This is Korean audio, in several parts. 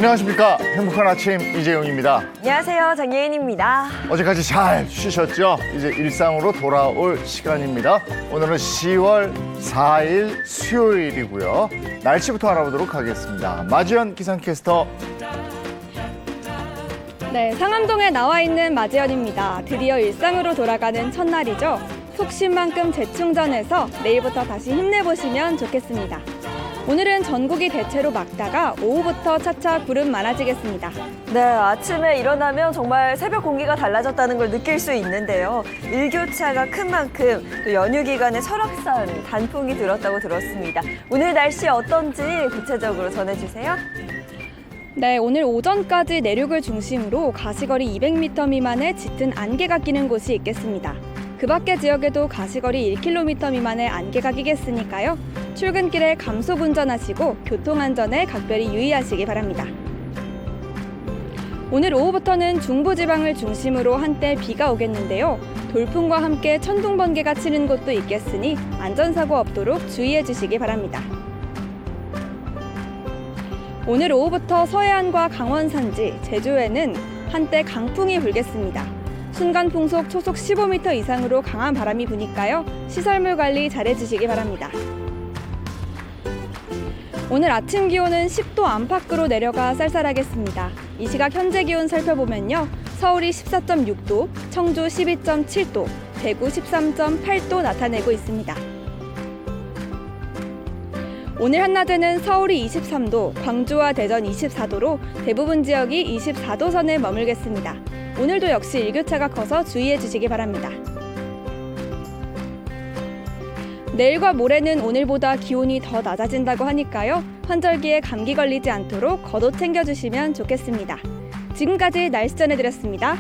안녕하십니까. 행복한 아침 이재용입니다. 안녕하세요. 장예인입니다. 어제까지 잘 쉬셨죠? 이제 일상으로 돌아올 시간입니다. 오늘은 10월 4일 수요일이고요. 날씨부터 알아보도록 하겠습니다. 마지연 기상캐스터. 네, 상암동에 나와 있는 마지연입니다. 드디어 일상으로 돌아가는 첫날이죠. 속 쉰 만큼 재충전해서 내일부터 다시 힘내보시면 좋겠습니다. 오늘은 전국이 대체로 맑다가 오후부터 차차 구름 많아지겠습니다. 네, 아침에 일어나면 정말 새벽 공기가 달라졌다는 걸 느낄 수 있는데요. 일교차가 큰 만큼 또 연휴 기간에 설악산 단풍이 들었다고 들었습니다. 오늘 날씨 어떤지 구체적으로 전해주세요. 네, 오늘 오전까지 내륙을 중심으로 가시거리 200m 미만의 짙은 안개가 끼는 곳이 있겠습니다. 그 밖의 지역에도 가시거리 1km 미만의 안개가 끼겠으니까요. 출근길에 감속 운전하시고 교통안전에 각별히 유의하시기 바랍니다. 오늘 오후부터는 중부지방을 중심으로 한때 비가 오겠는데요. 돌풍과 함께 천둥 번개가 치는 곳도 있겠으니 안전사고 없도록 주의해 주시기 바랍니다. 오늘 오후부터 서해안과 강원 산지, 제주에는 한때 강풍이 불겠습니다. 순간 풍속 초속 15m 이상으로 강한 바람이 부니까요. 시설물 관리 잘해주시기 바랍니다. 오늘 아침 기온은 10도 안팎으로 내려가 쌀쌀하겠습니다. 이 시각 현재 기온 살펴보면요. 서울이 14.6도, 청주 12.7도, 대구 13.8도 나타내고 있습니다. 오늘 한낮에는 서울이 23도, 광주와 대전 24도로 대부분 지역이 24도 선에 머물겠습니다. 오늘도 역시 일교차가 커서 주의해 주시기 바랍니다. 내일과 모레는 오늘보다 기온이 더 낮아진다고 하니까요. 환절기에 감기 걸리지 않도록 겉옷 챙겨주시면 좋겠습니다. 지금까지 날씨 전해드렸습니다.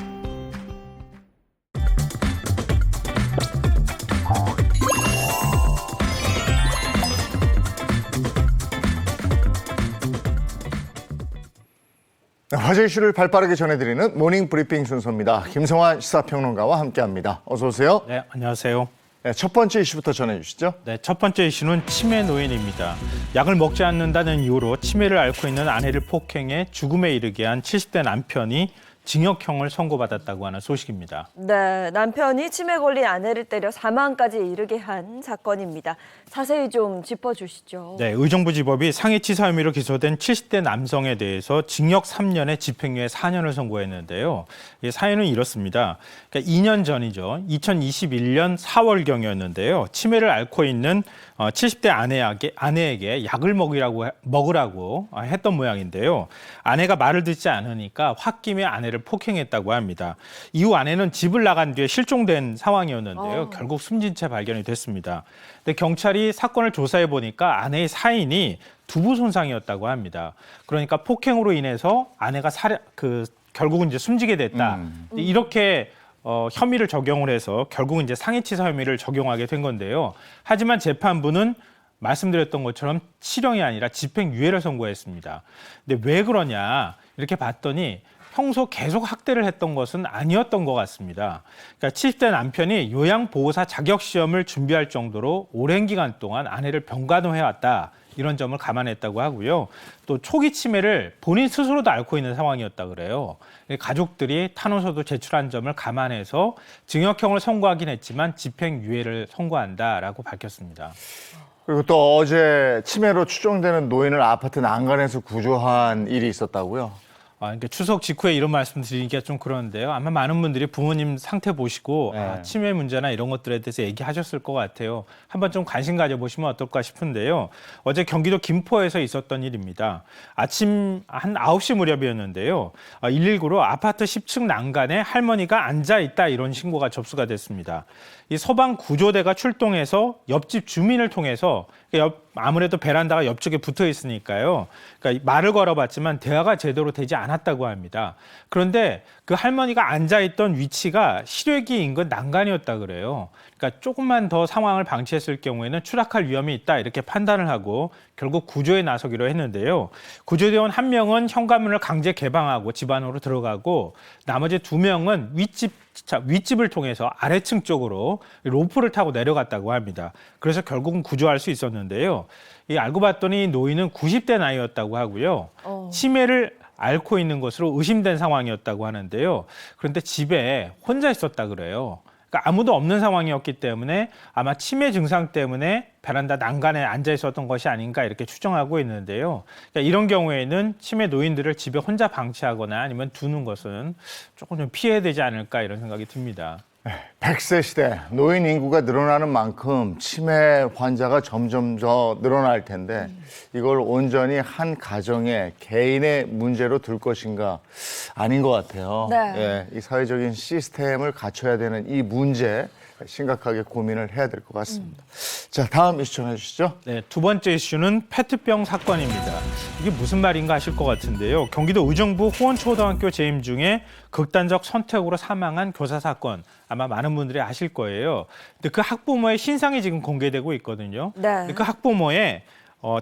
화제 이슈를 발빠르게 전해드리는 모닝 브리핑 순서입니다. 김성환 시사평론가와 함께합니다. 어서 오세요. 네, 안녕하세요. 네, 첫 번째 이슈부터 전해주시죠. 네, 첫 번째 이슈는 치매 노인입니다. 약을 먹지 않는다는 이유로 치매를 앓고 있는 아내를 폭행해 죽음에 이르게 한 70대 남편이 징역형을 선고받았다고 하는 소식입니다. 네, 남편이 치매 걸린 아내를 때려 사망까지 이르게 한 사건입니다. 자세히 좀 짚어주시죠. 네, 의정부지법이 상해치사 혐의로 기소된 70대 남성에 대해서 징역 3년에 집행유예 4년을 선고했는데요. 사연은 이렇습니다. 그러니까 2년 전이죠. 2021년 4월경이었는데요. 치매를 앓고 있는 70대 아내에게 약을 먹으라고 했던 모양인데요. 아내가 말을 듣지 않으니까 홧김에 아내를 폭행했다고 합니다. 이후 아내는 집을 나간 뒤에 실종된 상황이었는데요. 결국 숨진 채 발견이 됐습니다. 근데 경찰이 사건을 조사해 보니까 아내의 사인이 두부 손상이었다고 합니다. 그러니까 폭행으로 인해서 아내가 결국은 이제 숨지게 됐다. 이렇게 혐의를 적용을 해서 결국은 이제 상해치사 혐의를 적용하게 된 건데요. 하지만 재판부는 말씀드렸던 것처럼 실형이 아니라 집행유예를 선고했습니다. 근데 왜 그러냐 이렇게 봤더니 평소 계속 학대를 했던 것은 아니었던 것 같습니다. 그러니까 70대 남편이 요양보호사 자격시험을 준비할 정도로 오랜 기간 동안 아내를 병간호해왔다. 이런 점을 감안했다고 하고요. 또 초기 치매를 본인 스스로도 앓고 있는 상황이었다 그래요. 가족들이 탄원서도 제출한 점을 감안해서 징역형을 선고하긴 했지만 집행유예를 선고한다라고 밝혔습니다. 그리고 또 어제 치매로 추정되는 노인을 아파트 난간에서 구조한 일이 있었다고요? 그러니까 추석 직후에 이런 말씀 드리기가 좀 그런데요. 아마 많은 분들이 부모님 상태 보시고 네. 치매 문제나 이런 것들에 대해서 얘기하셨을 것 같아요. 한번 좀 관심 가져보시면 어떨까 싶은데요. 어제 경기도 김포에서 있었던 일입니다. 아침 한 9시 무렵이었는데요. 119로 아파트 10층 난간에 할머니가 앉아있다 이런 신고가 접수가 됐습니다. 이 소방구조대가 출동해서 옆집 주민을 통해서 아무래도 베란다가 옆쪽에 붙어 있으니까요. 그러니까 말을 걸어봤지만 대화가 제대로 되지 않았다고 합니다. 그런데 그 할머니가 앉아있던 위치가 실외기 인근 난간이었다 그래요. 그러니까 조금만 더 상황을 방치했을 경우에는 추락할 위험이 있다 이렇게 판단을 하고 결국 구조에 나서기로 했는데요. 구조대원 1명은 현관문을 강제 개방하고 집 안으로 들어가고 나머지 2명은 윗집을 통해서 아래층 쪽으로 로프를 타고 내려갔다고 합니다. 그래서 결국은 구조할 수 있었는데요. 알고 봤더니 노인은 90대 나이였다고 하고요. 치매를 앓고 있는 것으로 의심된 상황이었다고 하는데요. 그런데 집에 혼자 있었다 그래요. 그러니까 아무도 없는 상황이었기 때문에 아마 치매 증상 때문에 베란다 난간에 앉아 있었던 것이 아닌가 이렇게 추정하고 있는데요. 그러니까 이런 경우에는 치매 노인들을 집에 혼자 방치하거나 아니면 두는 것은 조금 좀 피해야 되지 않을까 이런 생각이 듭니다. 100세 시대 노인 인구가 늘어나는 만큼 치매 환자가 점점 더 늘어날 텐데 이걸 온전히 한 가정의 개인의 문제로 둘 것인가 아닌 것 같아요. 네. 예, 이 사회적인 시스템을 갖춰야 되는 이 문제 심각하게 고민을 해야 될 것 같습니다. 자, 다음 이슈 전해 주시죠. 네, 두 번째 이슈는 페트병 사건입니다. 이게 무슨 말인가 하실 것 같은데요. 경기도 의정부 호원초등학교 재임 중에 극단적 선택으로 사망한 교사 사건 아마 많은 분들이 아실 거예요. 근데 그 학부모의 신상이 지금 공개되고 있거든요. 네. 그 학부모의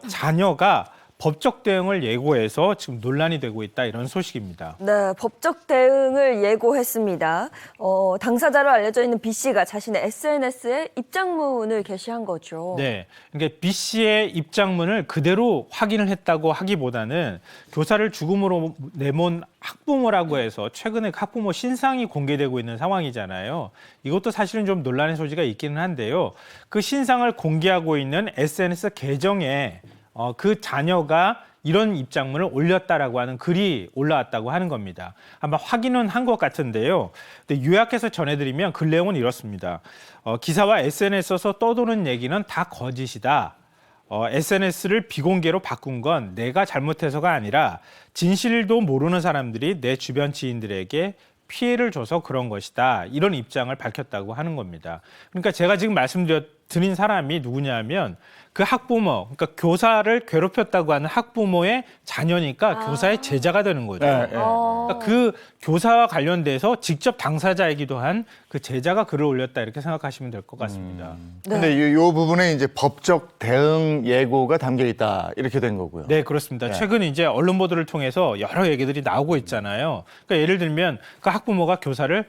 자녀가 법적 대응을 예고해서 지금 논란이 되고 있다 이런 소식입니다. 네, 법적 대응을 예고했습니다. 당사자로 알려져 있는 B 씨가 자신의 SNS에 입장문을 게시한 거죠. 네, 그러니까 B 씨의 입장문을 그대로 확인을 했다고 하기보다는 교사를 죽음으로 내몬 학부모라고 해서 최근에 학부모 신상이 공개되고 있는 상황이잖아요. 이것도 사실은 좀 논란의 소지가 있기는 한데요. 그 신상을 공개하고 있는 SNS 계정에 그 자녀가 이런 입장문을 올렸다라고 하는 글이 올라왔다고 하는 겁니다. 아마 확인은 한 것 같은데요. 근데 요약해서 전해드리면 그 내용은 이렇습니다. 기사와 SNS에서 떠도는 얘기는 다 거짓이다. SNS를 비공개로 바꾼 건 내가 잘못해서가 아니라 진실도 모르는 사람들이 내 주변 지인들에게 피해를 줘서 그런 것이다. 이런 입장을 밝혔다고 하는 겁니다. 그러니까 제가 지금 말씀드린 사람이 누구냐면 그 학부모, 그러니까 교사를 괴롭혔다고 하는 학부모의 자녀니까 교사의 제자가 되는 거죠. 네, 네. 그러니까 그 교사와 관련돼서 직접 당사자이기도 한 그 제자가 글을 올렸다 이렇게 생각하시면 될 것 같습니다. 근데 이 부분에 이제 법적 대응 예고가 담겨 있다 이렇게 된 거고요. 네, 그렇습니다. 최근 이제 언론 보도를 통해서 여러 얘기들이 나오고 있잖아요. 그러니까 예를 들면 그 학부모가 교사를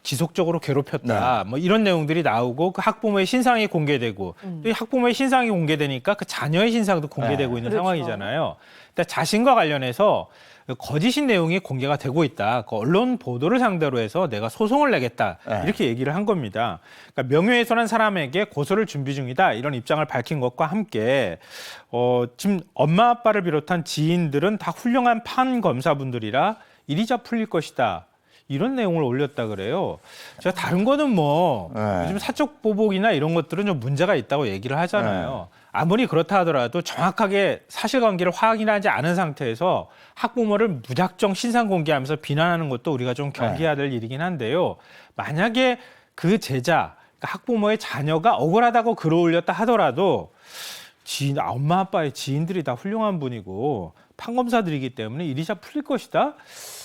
지속적으로 괴롭혔다. 뭐 이런 내용들이 나오고 그 학부모의 신상이 공개되고 또 이 학부모의 신상이 공개되니까 그 자녀의 신상도 공개되고 있는 그렇죠. 상황이잖아요. 근데 자신과 관련해서 거짓인 내용이 공개가 되고 있다. 그 언론 보도를 상대로 해서 내가 소송을 내겠다. 이렇게 얘기를 한 겁니다. 그러니까 명예훼손한 사람에게 고소를 준비 중이다. 이런 입장을 밝힌 것과 함께 지금 엄마 아빠를 비롯한 지인들은 다 훌륭한 판검사분들이라 이리자 풀릴 것이다. 이런 내용을 올렸다 그래요. 제가 다른 거는 뭐 요즘 사적 보복이나 이런 것들은 좀 문제가 있다고 얘기를 하잖아요. 아무리 그렇다 하더라도 정확하게 사실관계를 확인하지 않은 상태에서 학부모를 무작정 신상 공개하면서 비난하는 것도 우리가 좀 경계해야 될 일이긴 한데요. 만약에 그 제자, 그러니까 학부모의 자녀가 억울하다고 글을 올렸다 하더라도 엄마 아빠의 지인들이 다 훌륭한 분이고 판검사들이기 때문에 이리자 풀릴 것이다.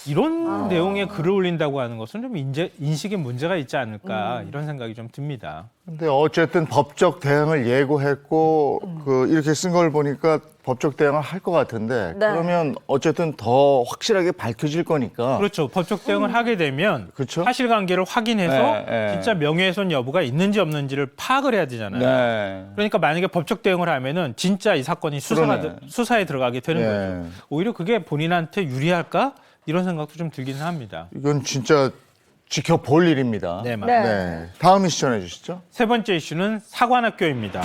이런 내용의 글을 올린다고 하는 것은 좀 인식에 문제가 있지 않을까 이런 생각이 좀 듭니다. 근데 어쨌든 법적 대응을 예고했고 이렇게 쓴 걸 보니까 법적 대응을 할 것 같은데 네. 그러면 어쨌든 더 확실하게 밝혀질 거니까. 그렇죠. 법적 대응을 하게 되면 그렇죠? 사실관계를 확인해서 네. 진짜 명예훼손 여부가 있는지 없는지를 파악을 해야 되잖아요. 네. 그러니까 만약에 법적 대응을 하면은 진짜 이 사건이 그러네. 수사에 들어가게 되는 네. 거죠. 오히려 그게 본인한테 유리할까? 이런 생각도 좀 들기는 합니다. 이건 진짜 지켜볼 일입니다. 네, 맞습니다. 네. 다음 이슈 전해 주시죠. 세 번째 이슈는 사관학교입니다.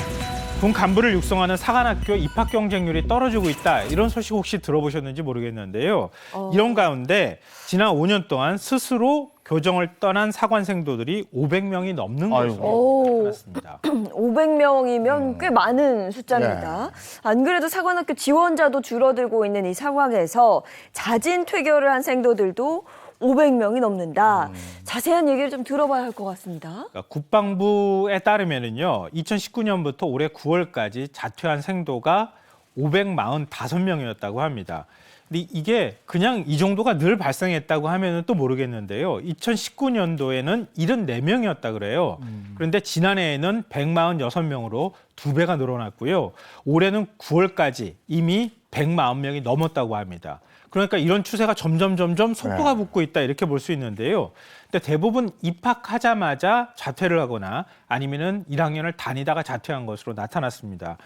군 간부를 육성하는 사관학교 입학 경쟁률이 떨어지고 있다. 이런 소식 혹시 들어보셨는지 모르겠는데요. 이런 가운데 지난 5년 동안 스스로 교정을 떠난 사관생도들이 500명이 넘는 것으로 나타났습니다. 500명이면 꽤 많은 숫자입니다. 안 그래도 사관학교 지원자도 줄어들고 있는 이 상황에서 자진 퇴교를 한 생도들도 500명이 넘는다. 자세한 얘기를 좀 들어봐야 할 것 같습니다. 그러니까 국방부에 따르면은요, 2019년부터 올해 9월까지 자퇴한 생도가 545명이었다고 합니다. 근데 이게 그냥 이 정도가 늘 발생했다고 하면은 또 모르겠는데요. 2019년도에는 74명이었다 그래요. 그런데 지난해에는 146명으로 2배가 늘어났고요. 올해는 9월까지 이미 140명이 넘었다고 합니다. 그러니까 이런 추세가 점점 속도가 붙고 있다 이렇게 볼 수 있는데요. 근데 대부분 입학하자마자 자퇴를 하거나 아니면은 1학년을 다니다가 자퇴한 것으로 나타났습니다.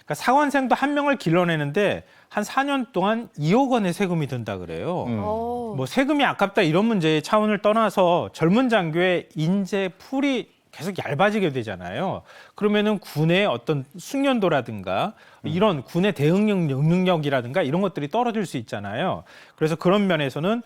그러니까 사관생도 한 명을 길러내는데 한 4년 동안 2억 원의 세금이 든다 그래요. 어. 뭐 세금이 아깝다 이런 문제의 차원을 떠나서 젊은 장교의 인재 풀이 계속 얇아지게 되잖아요. 그러면은 군의 어떤 숙련도라든가 이런 군의 대응 능력이라든가 이런 것들이 떨어질 수 있잖아요. 그래서 그런 면에서는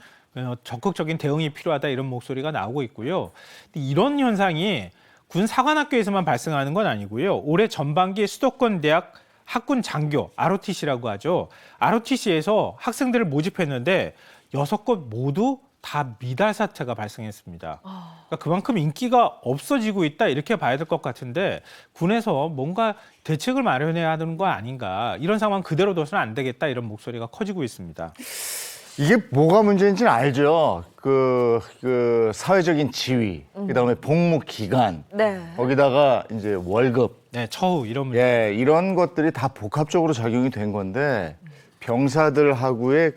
적극적인 대응이 필요하다 이런 목소리가 나오고 있고요. 이런 현상이 군 사관학교에서만 발생하는 건 아니고요. 올해 전반기에 수도권 대학 학군 장교 ROTC라고 하죠. ROTC에서 학생들을 모집했는데 6곳 모두 다 미달 사태가 발생했습니다. 그러니까 그만큼 인기가 없어지고 있다 이렇게 봐야 될 것 같은데 군에서 뭔가 대책을 마련해야 하는 거 아닌가 이런 상황 그대로 둬서는 안 되겠다 이런 목소리가 커지고 있습니다. 이게 뭐가 문제인지는 알죠. 그 사회적인 지위, 그다음에 복무 기간, 네. 거기다가 이제 월급, 네, 처우 이런 문제. 예, 이런 것들이 다 복합적으로 작용이 된 건데 병사들하고의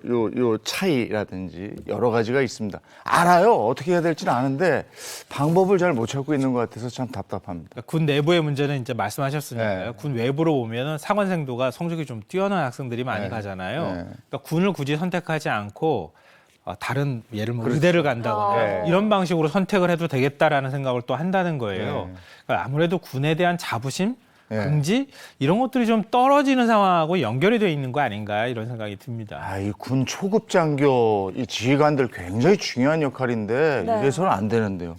요 차이라든지 여러 가지가 있습니다. 알아요. 어떻게 해야 될지는 아는데 방법을 잘 못 찾고 있는 것 같아서 참 답답합니다. 그러니까 군 내부의 문제는 이제 말씀하셨으니까요. 네. 군 외부로 보면은 사관생도가 성적이 좀 뛰어난 학생들이 많이 네. 가잖아요. 네. 그러니까 군을 굳이 선택하지 않고 다른 예를 들면 의대를 간다거나 네. 이런 방식으로 선택을 해도 되겠다라는 생각을 또 한다는 거예요. 네. 그러니까 아무래도 군에 대한 자부심, 네. 긍지 이런 것들이 좀 떨어지는 상황하고 연결이 돼 있는 거 아닌가 이런 생각이 듭니다. 아, 이 군 초급 장교 이 지휘관들 굉장히 중요한 역할인데 네. 이래서는 안 되는데요.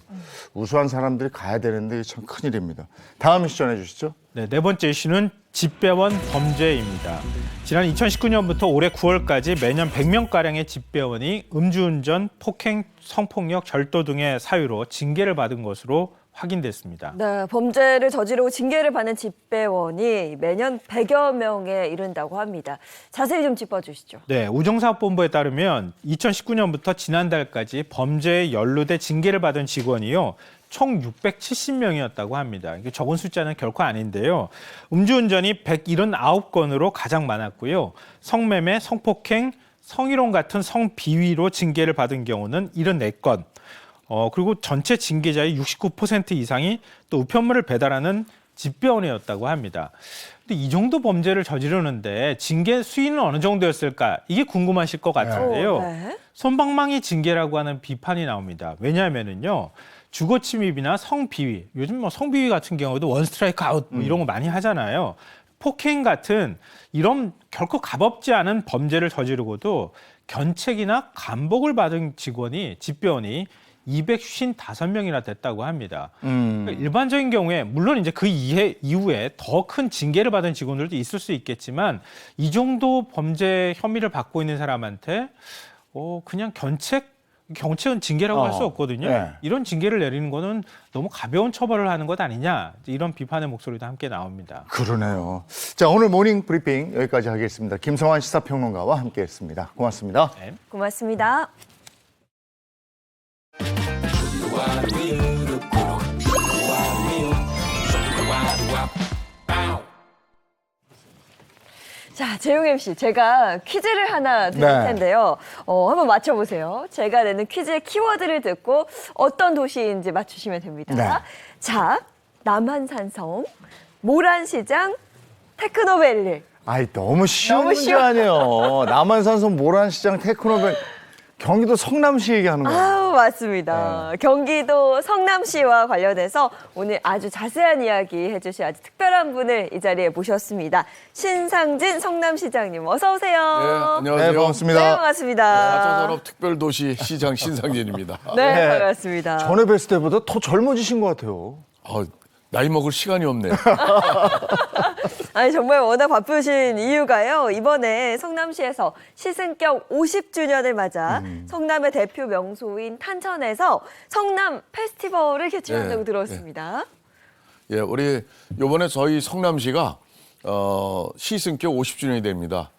우수한 사람들이 가야 되는데 이게 참 큰일입니다. 다음 이슈 전해주시죠. 네, 네 번째 이슈는 집배원 범죄입니다. 지난 2019년부터 올해 9월까지 매년 100명가량의 집배원이 음주운전, 폭행, 성폭력, 절도 등의 사유로 징계를 받은 것으로 확인됐습니다. 네, 범죄를 저지르고 징계를 받는 집배원이 매년 100여 명에 이른다고 합니다. 자세히 좀 짚어주시죠. 네, 우정사업본부에 따르면 2019년부터 지난달까지 범죄에 연루돼 징계를 받은 직원이요. 총 670명이었다고 합니다. 이게 적은 숫자는 결코 아닌데요. 음주운전이 179건으로 가장 많았고요. 성매매, 성폭행, 성희롱 같은 성비위로 징계를 받은 경우는 74건. 그리고 전체 징계자의 69% 이상이 또 우편물을 배달하는 집배원이었다고 합니다. 근데 이 정도 범죄를 저지르는데 징계 수위는 어느 정도였을까? 이게 궁금하실 것 같은데요. 네. 솜방망이 징계라고 하는 비판이 나옵니다. 왜냐하면은요. 주거 침입이나 성비위, 요즘 뭐 성비위 같은 경우도 원 스트라이크 아웃 뭐 이런 거 많이 하잖아요. 폭행 같은 이런 결코 값없지 않은 범죄를 저지르고도 견책이나 감복을 받은 직원이 집배원이 255명이나 됐다고 합니다. 그러니까 일반적인 경우에 물론 이제 그 이후에 더 큰 징계를 받은 직원들도 있을 수 있겠지만 이 정도 범죄 혐의를 받고 있는 사람한테 그냥 경책은 징계라고 할 수 없거든요. 네. 이런 징계를 내리는 거는 너무 가벼운 처벌을 하는 것 아니냐 이런 비판의 목소리도 함께 나옵니다. 그러네요. 자, 오늘 모닝 브리핑 여기까지 하겠습니다. 김성환 시사평론가와 함께했습니다. 고맙습니다. 네. 고맙습니다. 자, 재용 MC, 제가 퀴즈를 하나 드릴 네. 텐데요. 한번 맞춰보세요. 제가 내는 퀴즈의 키워드를 듣고 어떤 도시인지 맞추시면 됩니다. 네. 자, 남한산성, 모란시장, 테크노밸리. 아이, 너무 쉬운 너무 문제 쉬워. 아니에요. 남한산성 모란시장 테크노밸 경기도 성남시 얘기하는 거예요. 아우, 맞습니다. 경기도 성남시와 관련해서 오늘 아주 자세한 이야기 해주실 아주 특별한 분을 이 자리에 모셨습니다. 신상진 성남시장님, 어서 오세요. 네, 안녕하세요. 네, 반갑습니다. 네, 반갑습니다. 4차산업 특별도시 시장 신상진입니다. 네, 네. 반갑습니다. 전에 뵀을 때보다 더 젊어지신 것 같아요. 나이 먹을 시간이 없네요. 아니, 정말 워낙 바쁘신 이유가요. 이번에 성남시에서 시승격 50주년을 맞아 성남의 대표 명소인 탄천에서 성남 페스티벌을 개최한다고 네, 들었습니다. 예, 우리 이번에 저희 성남시가 시승격 50주년이 됩니다.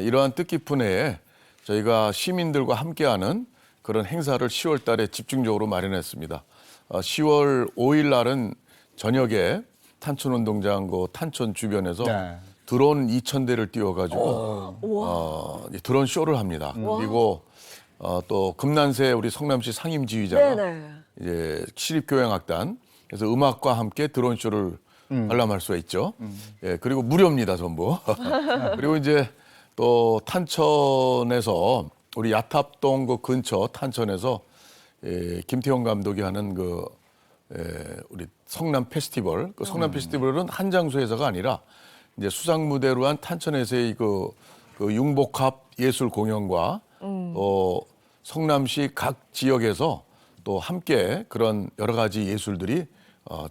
이러한 뜻깊은 해에 저희가 시민들과 함께하는 그런 행사를 10월 달에 집중적으로 마련했습니다. 10월 5일 날은 저녁에 탄천운동장 탄천 주변에서 네. 드론 2,000대를 띄워가지고 드론 쇼를 합니다. 그리고 또 금난세 우리 성남시 상임지휘자가 네네. 이제 시립교향악단 그래서 음악과 함께 드론 쇼를 관람할 수가 있죠. 예, 그리고 무료입니다, 전부. 그리고 이제 또 탄천에서 우리 야탑동 그 근처 탄천에서 김태형 감독이 하는 우리 성남 페스티벌, 그 성남 페스티벌은 한 장소에서가 아니라 이제 수상 무대로 한 탄천에서의 그 융복합 예술 공연과 성남시 각 지역에서 또 함께 그런 여러 가지 예술들이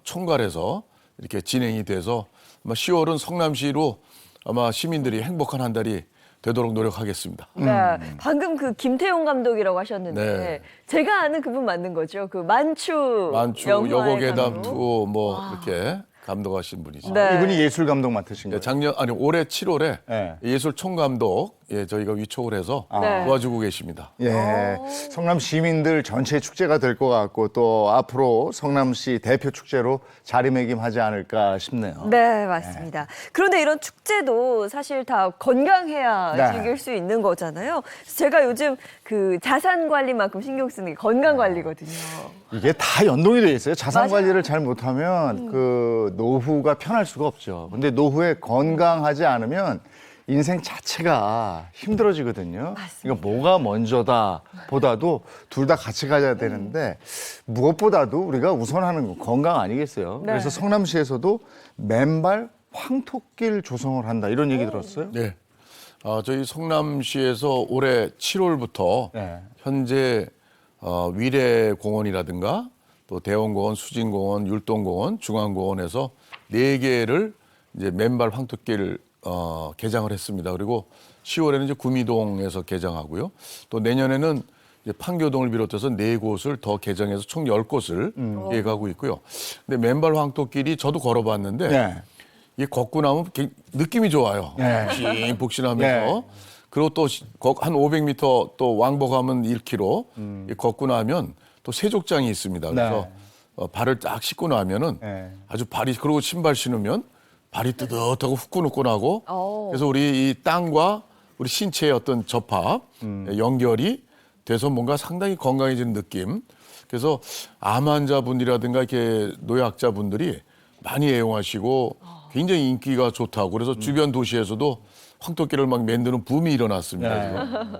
총괄해서 이렇게 진행이 돼서 아마 10월은 성남시로 아마 시민들이 행복한 한 달이 되도록 노력하겠습니다. 네, 방금 그 김태용 감독이라고 하셨는데 네. 제가 아는 그분 맞는 거죠? 그 만추 만추 영화의 여고괴담 감독? 2 뭐 이렇게 감독하신 분이죠. 네. 이분이 예술 감독 맡으신 예, 거예요? 올해 7월에 네. 예술 총감독 저희가 위촉을 해서 네. 도와주고 계십니다. 예, 성남 시민들 전체 축제가 될 것 같고 또 앞으로 성남시 대표 축제로 자리매김하지 않을까 싶네요. 네, 맞습니다. 그런데 이런 축제도 사실 다 건강해야 네. 즐길 수 있는 거잖아요. 그래서 제가 요즘 그 자산 관리만큼 신경 쓰는 게 건강 관리거든요. 이게 다 연동이 돼 있어요. 자산 맞아요. 관리를 잘 못하면 그 노후가 편할 수가 없죠. 근데 노후에 건강하지 않으면 인생 자체가 힘들어지거든요. 그러니까 뭐가 먼저다 보다도 둘 다 같이 가야 되는데 무엇보다도 우리가 우선하는 건 건강 아니겠어요. 네. 그래서 성남시에서도 맨발 황토길 조성을 한다 이런 얘기 들었어요. 네. 저희 성남시에서 올해 7월부터 네. 현재 위례공원이라든가 또 대원공원, 수진공원, 율동공원, 중앙공원에서 4개를 이제 맨발 황토길 개장을 했습니다. 그리고 10월에는 이제 구미동에서 개장하고요. 또 내년에는 이제 판교동을 비롯해서 4곳을 더 개장해서 총 10곳을 계획하고 있고요. 근데 맨발 황토길이 저도 걸어봤는데 네. 이게 걷고 나면 느낌이 좋아요. 네. 복신복신하면서. 네. 그리고 또 한 500m 또 왕복하면 1km 걷고 나면 또 세족장이 있습니다. 그래서 발을 딱 씻고 나면은 네. 아주 발이 그리고 신발 신으면 발이 뜨뜻하고 후끈후끈하고 그래서 우리 이 땅과 우리 신체의 어떤 접합, 연결이 돼서 뭔가 상당히 건강해지는 느낌. 그래서 암 환자분들이라든가 이렇게 노약자분들이 많이 애용하시고 굉장히 인기가 좋다고 그래서 주변 도시에서도 황토길을 막 만드는 붐이 일어났습니다. 네.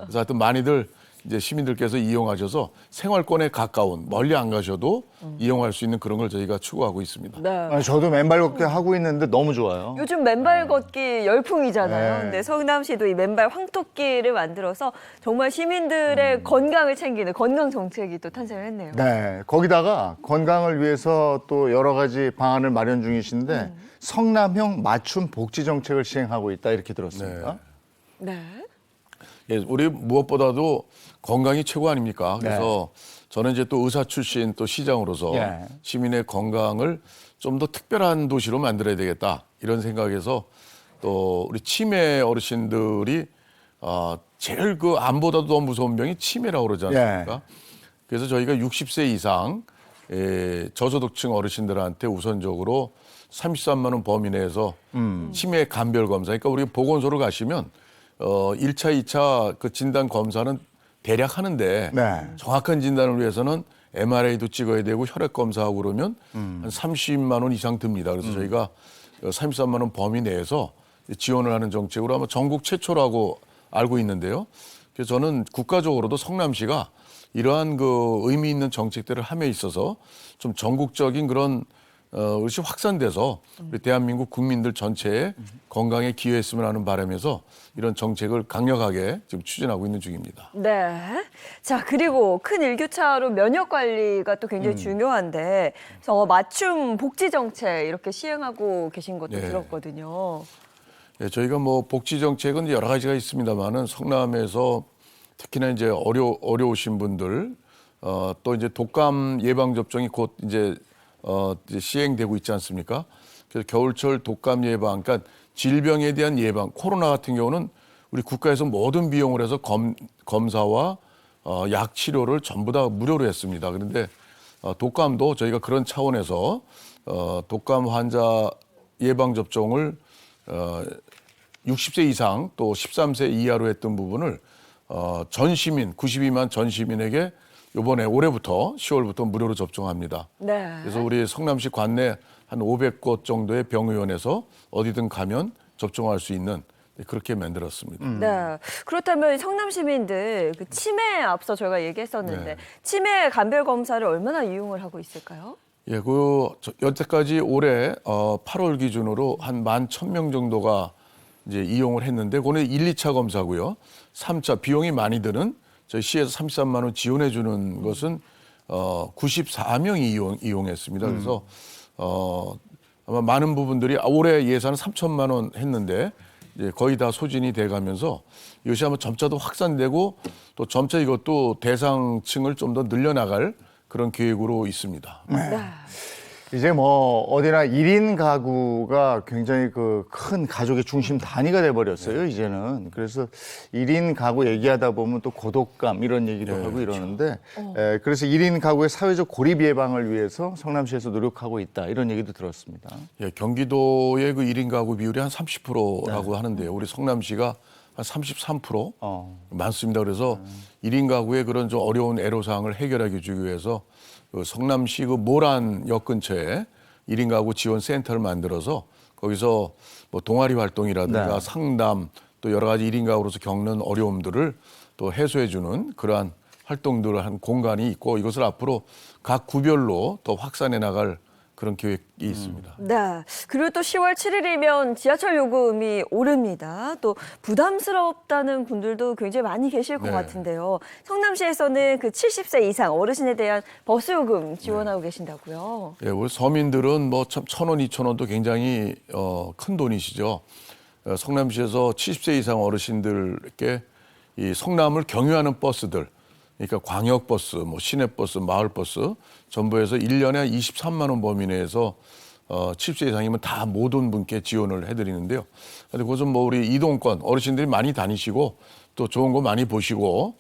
그래서 하여튼 많이들 이제 시민들께서 이용하셔서 생활권에 가까운 멀리 안 가셔도 이용할 수 있는 그런 걸 저희가 추구하고 있습니다. 네. 아니, 저도 맨발 걷기 하고 있는데 너무 좋아요. 요즘 맨발 걷기 열풍이잖아요. 네. 근데 성남시도 이 맨발 황토길을 만들어서 정말 시민들의 건강을 챙기는 건강 정책이 또 탄생을 했네요. 네, 거기다가 건강을 위해서 또 여러 가지 방안을 마련 중이신데 성남형 맞춤 복지 정책을 시행하고 있다 이렇게 들었습니다. 네. 예, 우리 무엇보다도 건강이 최고 아닙니까? 그래서 저는 이제 또 의사 출신 또 시장으로서 예. 시민의 건강을 좀 더 특별한 도시로 만들어야 되겠다 이런 생각에서 또 우리 치매 어르신들이 제일 그 암보다도 더 무서운 병이 치매라고 그러지 않습니까? 그래서 저희가 60세 이상 저소득층 어르신들한테 우선적으로 33만 원 범위 내에서 치매 감별 검사. 그러니까 우리 보건소를 가시면 1차, 2차 그 진단 검사는 대략 하는데 네. 정확한 진단을 위해서는 MRI도 찍어야 되고 혈액 검사하고 그러면 한 30만 원 이상 듭니다. 그래서 저희가 33만 원 범위 내에서 지원을 하는 정책으로 아마 전국 최초라고 알고 있는데요. 그래서 저는 국가적으로도 성남시가 이러한 그 의미 있는 정책들을 함에 있어서 좀 전국적인 그런 것이 확산돼서 우리 대한민국 국민들 전체의 건강에 기여했으면 하는 바람에서 이런 정책을 강력하게 지금 추진하고 있는 중입니다. 네. 자, 그리고 큰 일교차로 면역 관리가 또 굉장히 중요한데, 그래서 맞춤 복지 정책 이렇게 시행하고 계신 것도 네. 들었거든요. 예, 저희가 뭐 복지 정책은 여러 가지가 있습니다만은 성남에서 특히나 이제 어려우신 분들 또 이제 독감 예방 접종이 곧 이제 시행되고 있지 않습니까? 그래서 겨울철 독감 예방, 그러니까 질병에 대한 예방, 코로나 같은 경우는 우리 국가에서 모든 비용을 해서 검사와 약 치료를 전부 다 무료로 했습니다. 그런데 독감도 저희가 그런 차원에서 독감 환자 예방 접종을 60세 이상 또 13세 이하로 했던 부분을 전 시민, 92만 전 시민에게 이번에 올해부터 10월부터 무료로 접종합니다. 네. 그래서 우리 성남시 관내 한 500곳 정도의 병의원에서 어디든 가면 접종할 수 있는 그렇게 만들었습니다. 네. 그렇다면 성남 시민들 그 치매에 앞서 저희가 얘기했었는데 네. 치매 간별 검사를 얼마나 이용을 하고 있을까요? 예, 여태까지 올해 8월 기준으로 한 11,000명 정도가 이제 이용을 했는데, 그거는 1, 2차 검사고요. 3차 비용이 많이 드는 저희 시에서 33만 원 지원해 주는 것은 94명이 이용했습니다. 그래서 아마 많은 부분들이 올해 예산은 3천만 원 했는데 이제 거의 다 소진이 돼가면서 이것이 아마 점차 더 확산되고 또 점차 이것도 대상층을 좀 더 늘려나갈 그런 계획으로 있습니다. 이제 뭐 어디나 1인 가구가 굉장히 그 큰 가족의 중심 단위가 돼버렸어요, 이제는. 그래서 1인 가구 얘기하다 보면 또 고독감 이런 얘기도 하고 이러는데, 그래서 1인 가구의 사회적 고립 예방을 위해서 성남시에서 노력하고 있다 이런 얘기도 들었습니다. 예, 경기도의 그 1인 가구 비율이 한 30%라고 하는데요. 우리 성남시가 한 33% 많습니다. 그래서 1인 가구의 그런 좀 어려운 애로사항을 해결하기 위해서 그 성남시 그 모란 역 근처에 1인 가구 지원 센터를 만들어서 거기서 뭐 동아리 활동이라든가 상담 또 여러 가지 1인 가구로서 겪는 어려움들을 또 해소해 주는 그러한 활동들을 한 공간이 있고, 이것을 앞으로 각 구별로 더 확산해 나갈 그런 계획이 있습니다. 네. 그리고 또 10월 7일이면 지하철 요금이 오릅니다. 또 부담스럽다는 분들도 굉장히 많이 계실 것 네. 같은데요. 성남시에서는 그 70세 이상 어르신에 대한 버스 요금 지원하고 계신다고요. 예, 우리 서민들은 뭐 참 1,000원, 2,000원도 굉장히 큰 돈이시죠. 성남시에서 70세 이상 어르신들께 이 성남을 경유하는 버스들, 그러니까 광역버스, 뭐 시내버스, 마을버스 전부 해서 1년에 23만 원 범위 내에서 70세 이상이면 다 모든 분께 지원을 해드리는데요. 근데 그것은 뭐 우리 이동권 어르신들이 많이 다니시고 또 좋은 거 많이 보시고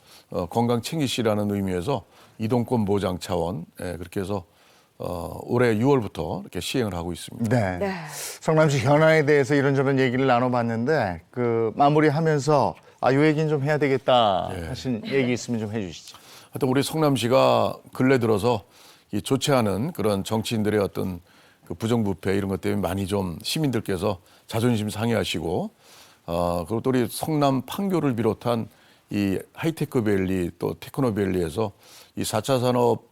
건강 챙기시라는 의미에서 이동권 보장 차원, 그렇게 해서 올해 6월부터 이렇게 시행을 하고 있습니다. 네. 성남시 현안에 대해서 이런저런 얘기를 나눠봤는데 그 마무리하면서 이 얘기는 좀 해야 되겠다 하신 얘기 있으면 좀 해주시죠. 하여튼 우리 성남시가 근래 들어서 이 좋지 않은 그런 정치인들의 어떤 그 부정부패 이런 것 때문에 많이 좀 시민들께서 자존심 상해하시고, 그리고 또 우리 성남 판교를 비롯한 이 하이테크밸리 또 테크노밸리에서 이 4차 산업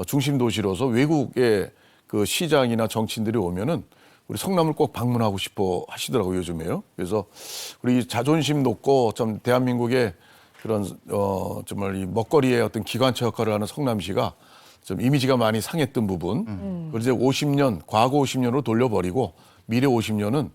중심 도시로서 외국의 그 시장이나 정치인들이 오면은 우리 성남을 꼭 방문하고 싶어 하시더라고요, 요즘에요. 그래서 우리 자존심 높고 좀 대한민국의 그런 정말 이 먹거리의 어떤 기관차 역할을 하는 성남시가 좀 이미지가 많이 상했던 부분, 그걸 이제 50년, 과거 50년으로 돌려버리고 미래 50년은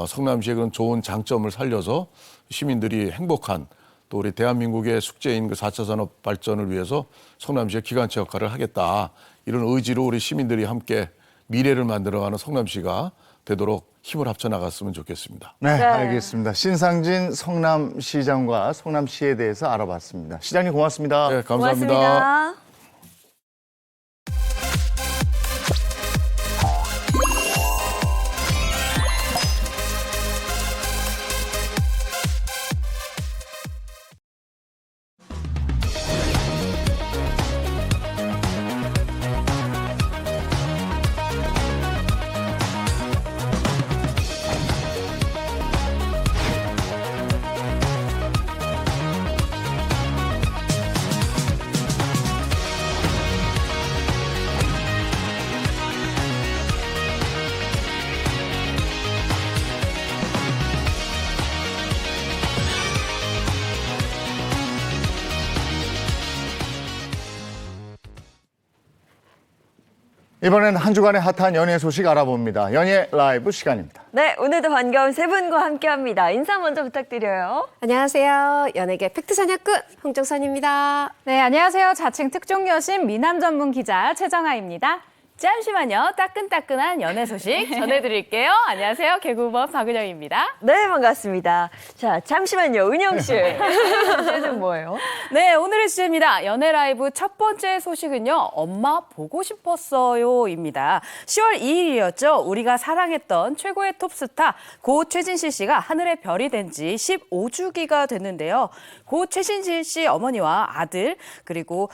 성남시의 그런 좋은 장점을 살려서 시민들이 행복한 또 우리 대한민국의 숙제인 그 4차 산업 발전을 위해서 성남시의 기관차 역할을 하겠다. 이런 의지로 우리 시민들이 함께 미래를 만들어가는 성남시가 되도록 힘을 합쳐 나갔으면 좋겠습니다. 네, 알겠습니다. 신상진 성남시장과 성남시에 대해서 알아봤습니다. 시장님 고맙습니다. 네, 감사합니다. 고맙습니다. 이번엔 한 주간의 핫한 연예 소식 알아봅니다. 연예 라이브 시간입니다. 네, 오늘도 반가운 세 분과 함께합니다. 인사 먼저 부탁드려요. 안녕하세요. 연예계 팩트사냥꾼 홍정선입니다. 네, 안녕하세요. 자칭 특종 여신 미남 전문 기자 최정아입니다. 잠시만요. 따끈따끈한 연애 소식 전해드릴게요. 안녕하세요. 개그우먼 박은영입니다. 네, 반갑습니다. 자, 잠시만요. 은영 씨. 주제는 뭐예요? 네, 오늘의 주제입니다. 연애 라이브 첫 번째 소식은요. 엄마 보고 싶었어요입니다. 10월 2일이었죠. 우리가 사랑했던 최고의 톱스타 고 최진실 씨가 하늘의 별이 된 지 15주기가 됐는데요. 고 최진실 씨 어머니와 아들 그리고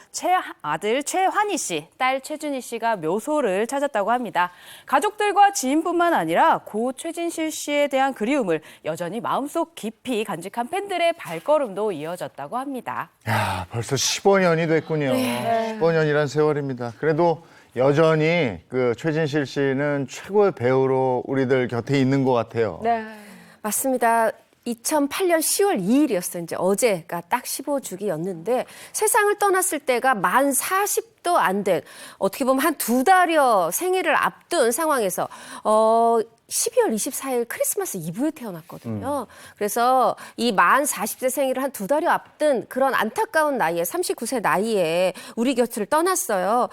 아들 최환희 씨, 딸 최준희 씨가 묘소 묘소를 찾았다고 합니다. 가족들과 지인뿐만 아니라 고 최진실 씨에 대한 그리움을 여전히 마음속 깊이 간직한 팬들의 발걸음도 이어졌다고 합니다. 야, 벌써 15년이 됐군요. 15년이란 세월입니다. 그래도 여전히 그 최진실 씨는 최고의 배우로 우리들 곁에 있는 것 같아요. 네. 맞습니다. 2008년 10월 2일이었어요. 이제 어제가 딱 15주기였는데 세상을 떠났을 때가 만 40도 안 된, 어떻게 보면 한 2달여 생일을 앞둔 상황에서 12월 24일 크리스마스 이브에 태어났거든요. 그래서 이 만 40세 생일을 한 2달여 앞둔 그런 안타까운 나이에 39세 나이에 우리 곁을 떠났어요.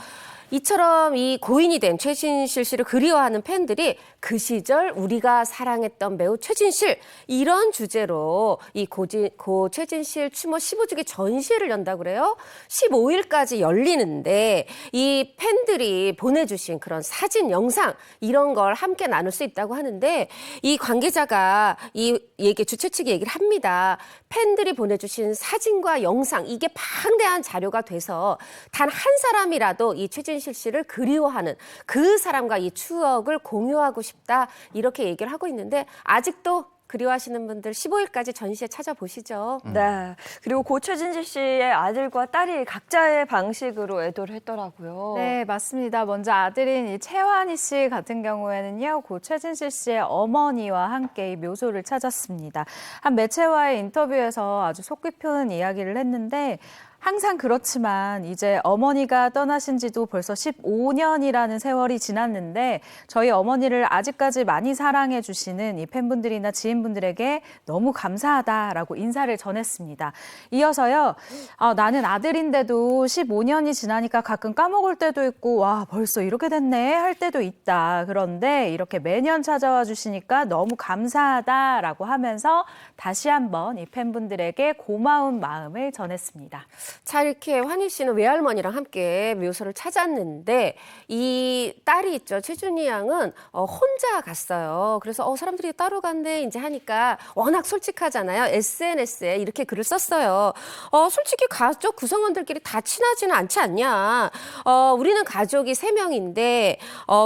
이처럼 이 고인이 된 최진실 씨를 그리워하는 팬들이 그 시절 우리가 사랑했던 배우 최진실, 이런 주제로 이 고 최진실 추모 15주기 전시회를 연다고 그래요. 15일까지 열리는데 이 팬들이 보내주신 그런 사진, 영상 이런 걸 함께 나눌 수 있다고 하는데, 이 관계자가 이 주최 측이 얘기를 합니다. 팬들이 보내주신 사진과 영상, 이게 방대한 자료가 돼서 단 한 사람이라도 이 최진실 씨를 그리워하는 그 사람과 이 추억을 공유하고 싶다, 이렇게 얘기를 하고 있는데, 아직도 그리워하시는 분들 15일까지 전시회 찾아보시죠. 네. 그리고 고 최진실 씨의 아들과 딸이 각자의 방식으로 애도를 했더라고요. 네, 맞습니다. 먼저 아들인 이 최환희 씨 같은 경우에는요, 고 최진실 씨의 어머니와 함께 이 묘소를 찾았습니다. 한 매체와의 인터뷰에서 아주 속 깊은 이야기를 했는데, 항상 그렇지만 이제 어머니가 떠나신 지도 벌써 15년이라는 세월이 지났는데 저희 어머니를 아직까지 많이 사랑해 주시는 이 팬분들이나 지인분들에게 너무 감사하다라고 인사를 전했습니다. 이어서요, 나는 아들인데도 15년이 지나니까 가끔 까먹을 때도 있고, 와, 벌써 이렇게 됐네 할 때도 있다. 그런데 이렇게 매년 찾아와 주시니까 너무 감사하다라고 하면서 다시 한번 이 팬분들에게 고마운 마음을 전했습니다. 자, 이렇게 환희 씨는 외할머니랑 함께 묘소를 찾았는데, 이 딸이 있죠, 최준희 양은 혼자 갔어요. 그래서 사람들이 따로 간대 이제 하니까 워낙 솔직하잖아요. SNS에 이렇게 글을 썼어요. 솔직히 가족 구성원들끼리 다 친하지는 않지 않냐. 우리는 가족이 3명인데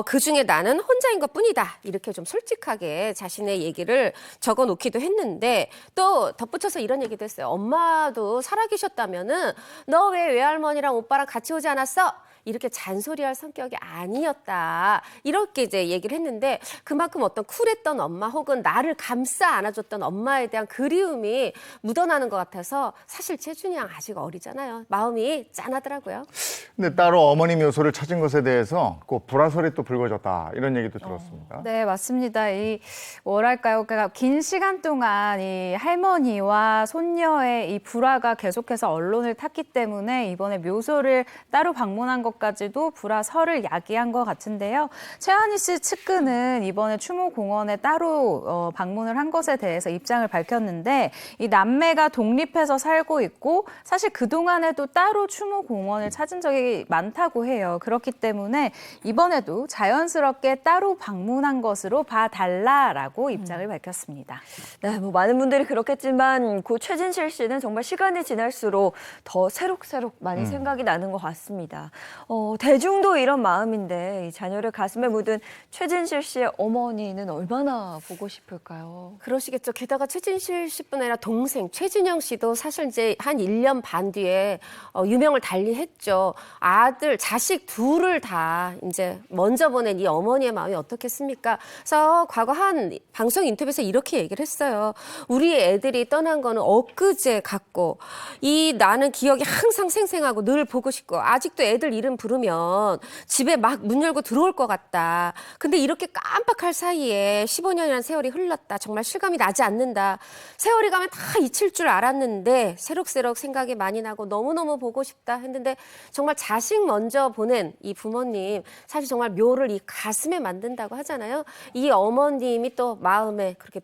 그중에 나는 혼자인 것뿐이다. 이렇게 좀 솔직하게 자신의 얘기를 적어놓기도 했는데, 또 덧붙여서 이런 얘기도 했어요. 엄마도 살아계셨다면은 너 왜 외할머니랑 오빠랑 같이 오지 않았어? 이렇게 잔소리할 성격이 아니었다. 이렇게 이제 얘기를 했는데, 그만큼 어떤 쿨했던 엄마 혹은 나를 감싸 안아줬던 엄마에 대한 그리움이 묻어나는 것 같아서, 사실 최준희 양 아직 어리잖아요. 마음이 짠하더라고요. 근데 따로 어머니 묘소를 찾은 것에 대해서 꼭 불화설이 또 불거졌다, 이런 얘기도 들었습니다. 네, 맞습니다. 뭐랄까요. 그러니까 긴 시간 동안 이 할머니와 손녀의 이 불화가 계속해서 언론을 탔기 때문에 이번에 묘소를 따로 방문한 것까지도 불화설을 야기한 것 같은데요. 최환희 씨 측근은 이번에 추모공원에 따로 방문을 한 것에 대해서 입장을 밝혔는데, 이 남매가 독립해서 살고 있고 사실 그동안에도 따로 추모공원을 찾은 적이 많다고 해요. 그렇기 때문에 이번에도 자연스럽게 따로 방문한 것으로 봐달라라고 입장을 밝혔습니다. 네, 뭐 많은 분들이 그렇겠지만 고 최진실 씨는 정말 시간이 지날수록 더 새록새록 많이 생각이 나는 것 같습니다. 대중도 이런 마음인데 이 자녀를 가슴에 묻은 최진실 씨의 어머니는 얼마나 보고 싶을까요? 그러시겠죠. 게다가 최진실 씨뿐 아니라 동생 최진영 씨도 사실 이제 한 1년 반 뒤에 유명을 달리했죠. 아들, 자식 둘을 다 이제 먼저 보낸 이 어머니의 마음이 어떻겠습니까? 그래서 과거 한 방송 인터뷰에서 이렇게 얘기를 했어요. 우리 애들이 떠난 거는 엊그제 같고, 나는 기억이 항상 생생하고 늘 보고 싶고, 아직도 애들 이름 부르면 집에 막 문 열고 들어올 것 같다. 근데 이렇게 깜빡할 사이에 15년이라는 세월이 흘렀다. 정말 실감이 나지 않는다. 세월이 가면 다 잊힐 줄 알았는데 새록새록 생각이 많이 나고 너무너무 보고 싶다 했는데, 정말 자식 먼저 보낸 이 부모님, 사실 정말 묘를 이 가슴에 만든다고 하잖아요. 이 어머님이 또 마음에 그렇게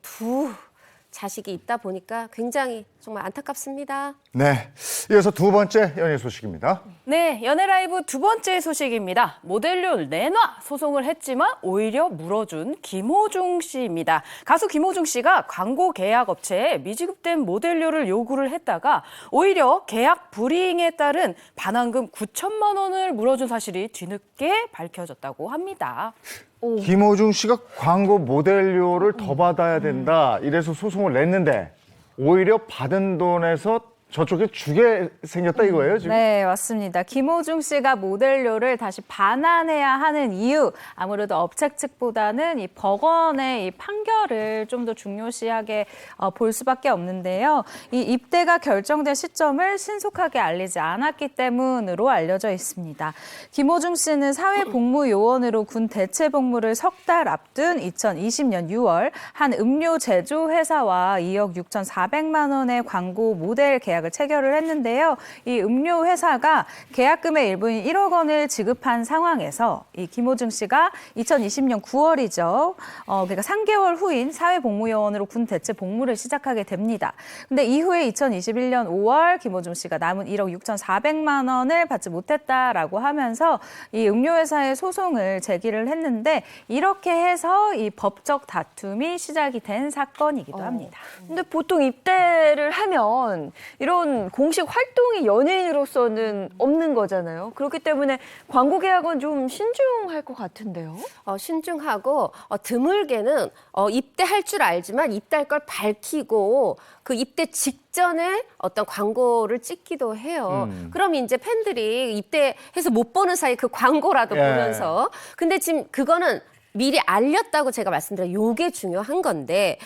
자식이 있다 보니까 굉장히 정말 안타깝습니다. 네, 이어서 두 번째 연예 소식입니다. 네, 연예라이브 두 번째 소식입니다. 모델료 내놔 소송을 했지만 오히려 물어준 김호중 씨입니다. 가수 김호중 씨가 광고 계약 업체에 미지급된 모델료를 요구를 했다가 오히려 계약 불이행에 따른 반환금 9천만 원을 물어준 사실이 뒤늦게 밝혀졌다고 합니다. 김호중 씨가 광고 모델료를 더 받아야 된다 이래서 소송을 냈는데 오히려 받은 돈에서 저쪽에 주게 생겼다 이거예요, 지금? 네, 맞습니다. 김호중 씨가 모델료를 다시 반환해야 하는 이유, 아무래도 업체 측보다는 이 법원의 이 판결을 좀 더 중요시하게 볼 수밖에 없는데요. 이 입대가 결정된 시점을 신속하게 알리지 않았기 때문으로 알려져 있습니다. 김호중 씨는 사회복무요원으로 군 대체복무를 석 달 앞둔 2020년 6월 한 음료 제조 회사와 2억 6,400만 원의 광고 모델 계약을 체결을 했는데요. 이 음료 회사가 계약금의 일부인 1억 원을 지급한 상황에서 이 김호중 씨가 2020년 9월이죠. 그러니까 3개월 후인 사회복무요원으로 군 대체 복무를 시작하게 됩니다. 근데 이후에 2021년 5월 김호중 씨가 남은 1억 6,400만 원을 받지 못했다라고 하면서 이 음료 회사에 소송을 제기를 했는데 이렇게 해서 이 법적 다툼이 시작이 된 사건이기도 합니다. 근데 보통 입대를 하면 이런 공식 활동이 연예인으로서는 없는 거잖아요. 그렇기 때문에 광고 계약은 좀 신중할 것 같은데요. 신중하고 드물게는 입대할 줄 알지만 입대할 걸 밝히고 그 입대 직전에 어떤 광고를 찍기도 해요. 그럼 이제 팬들이 입대해서 못 보는 사이 그 광고라도 예. 보면서. 근데 지금 그거는 미리 알렸다고 제가 말씀드려요. 요게 중요한 건데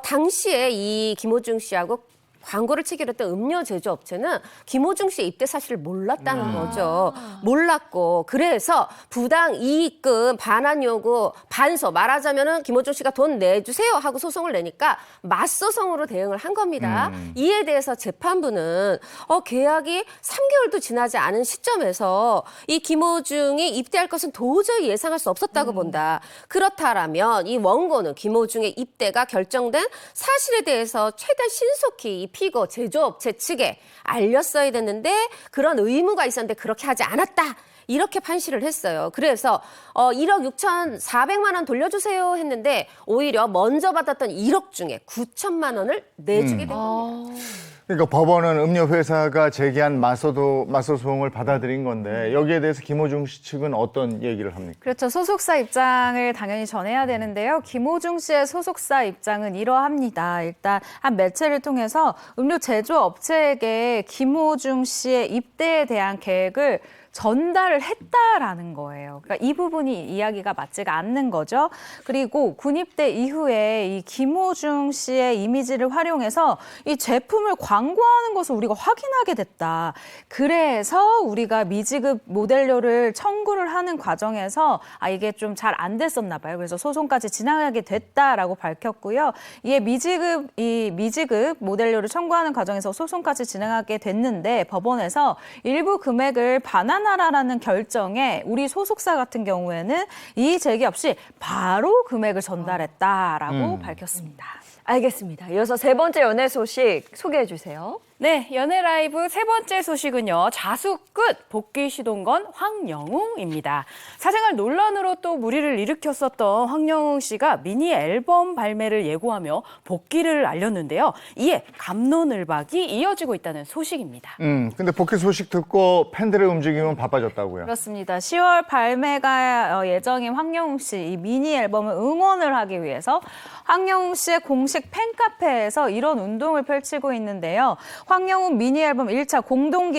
당시에 이 김호중 씨하고 광고를 체결했던 음료 제조업체는 김호중 씨의 입대 사실을 몰랐다는 거죠. 몰랐고 그래서 부당 이익금 반환 요구 반소 말하자면은 김호중 씨가 돈 내주세요 하고 소송을 내니까 맞소송으로 대응을 한 겁니다. 이에 대해서 재판부는 계약이 3개월도 지나지 않은 시점에서 이 김호중이 입대할 것은 도저히 예상할 수 없었다고 본다. 그렇다라면 이 원고는 김호중의 입대가 결정된 사실에 대해서 최대한 신속히 이 피고 제조업체 측에 알렸어야 됐는데 그런 의무가 있었는데 그렇게 하지 않았다. 이렇게 판시를 했어요. 그래서 1억 6,400만 원 돌려주세요 했는데 오히려 먼저 받았던 1억 중에 9천만 원을 내주게 된 겁니다. 그러니까 법원은 음료 회사가 제기한 맞소송을 받아들인 건데 여기에 대해서 김호중 씨 측은 어떤 얘기를 합니까? 그렇죠. 소속사 입장을 당연히 전해야 되는데요. 김호중 씨의 소속사 입장은 이러합니다. 일단 한 매체를 통해서 음료 제조업체에게 김호중 씨의 입대에 대한 계획을 전달을 했다라는 거예요. 그러니까 이 부분이 이야기가 맞지가 않는 거죠. 그리고 군입대 이후에 이 김호중 씨의 이미지를 활용해서 이 제품을 광고하는 것을 우리가 확인하게 됐다. 그래서 우리가 미지급 모델료를 청구를 하는 과정에서 이게 좀 잘 안 됐었나 봐요. 그래서 소송까지 진행하게 됐다라고 밝혔고요. 이에 미지급 모델료를 청구하는 과정에서 소송까지 진행하게 됐는데 법원에서 일부 금액을 반환하라는 결정에 우리 소속사 같은 경우에는 이의 제기 없이 바로 금액을 전달했다라고 밝혔습니다. 알겠습니다. 이어서 세 번째 연예 소식 소개해 주세요. 네, 연예라이브 세 번째 소식은요. 자수 끝 복귀 시도인 건 황영웅입니다. 사생활 논란으로 또 무리를 일으켰었던 황영웅 씨가 미니 앨범 발매를 예고하며 복귀를 알렸는데요. 이에 갑론을박이 이어지고 있다는 소식입니다. 근데 복귀 소식 듣고 팬들의 움직임은 바빠졌다고요. 그렇습니다. 10월 발매가 예정인 황영웅 씨 이 미니 앨범을 응원을 하기 위해서 황영웅 씨의 공식 팬카페에서 이런 운동을 펼치고 있는데요. 황영웅 미니 앨범 1차 공동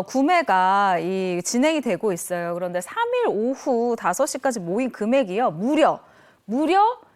구매가 진행이 되고 있어요. 그런데 3일 오후 5시까지 모인 금액이요. 무려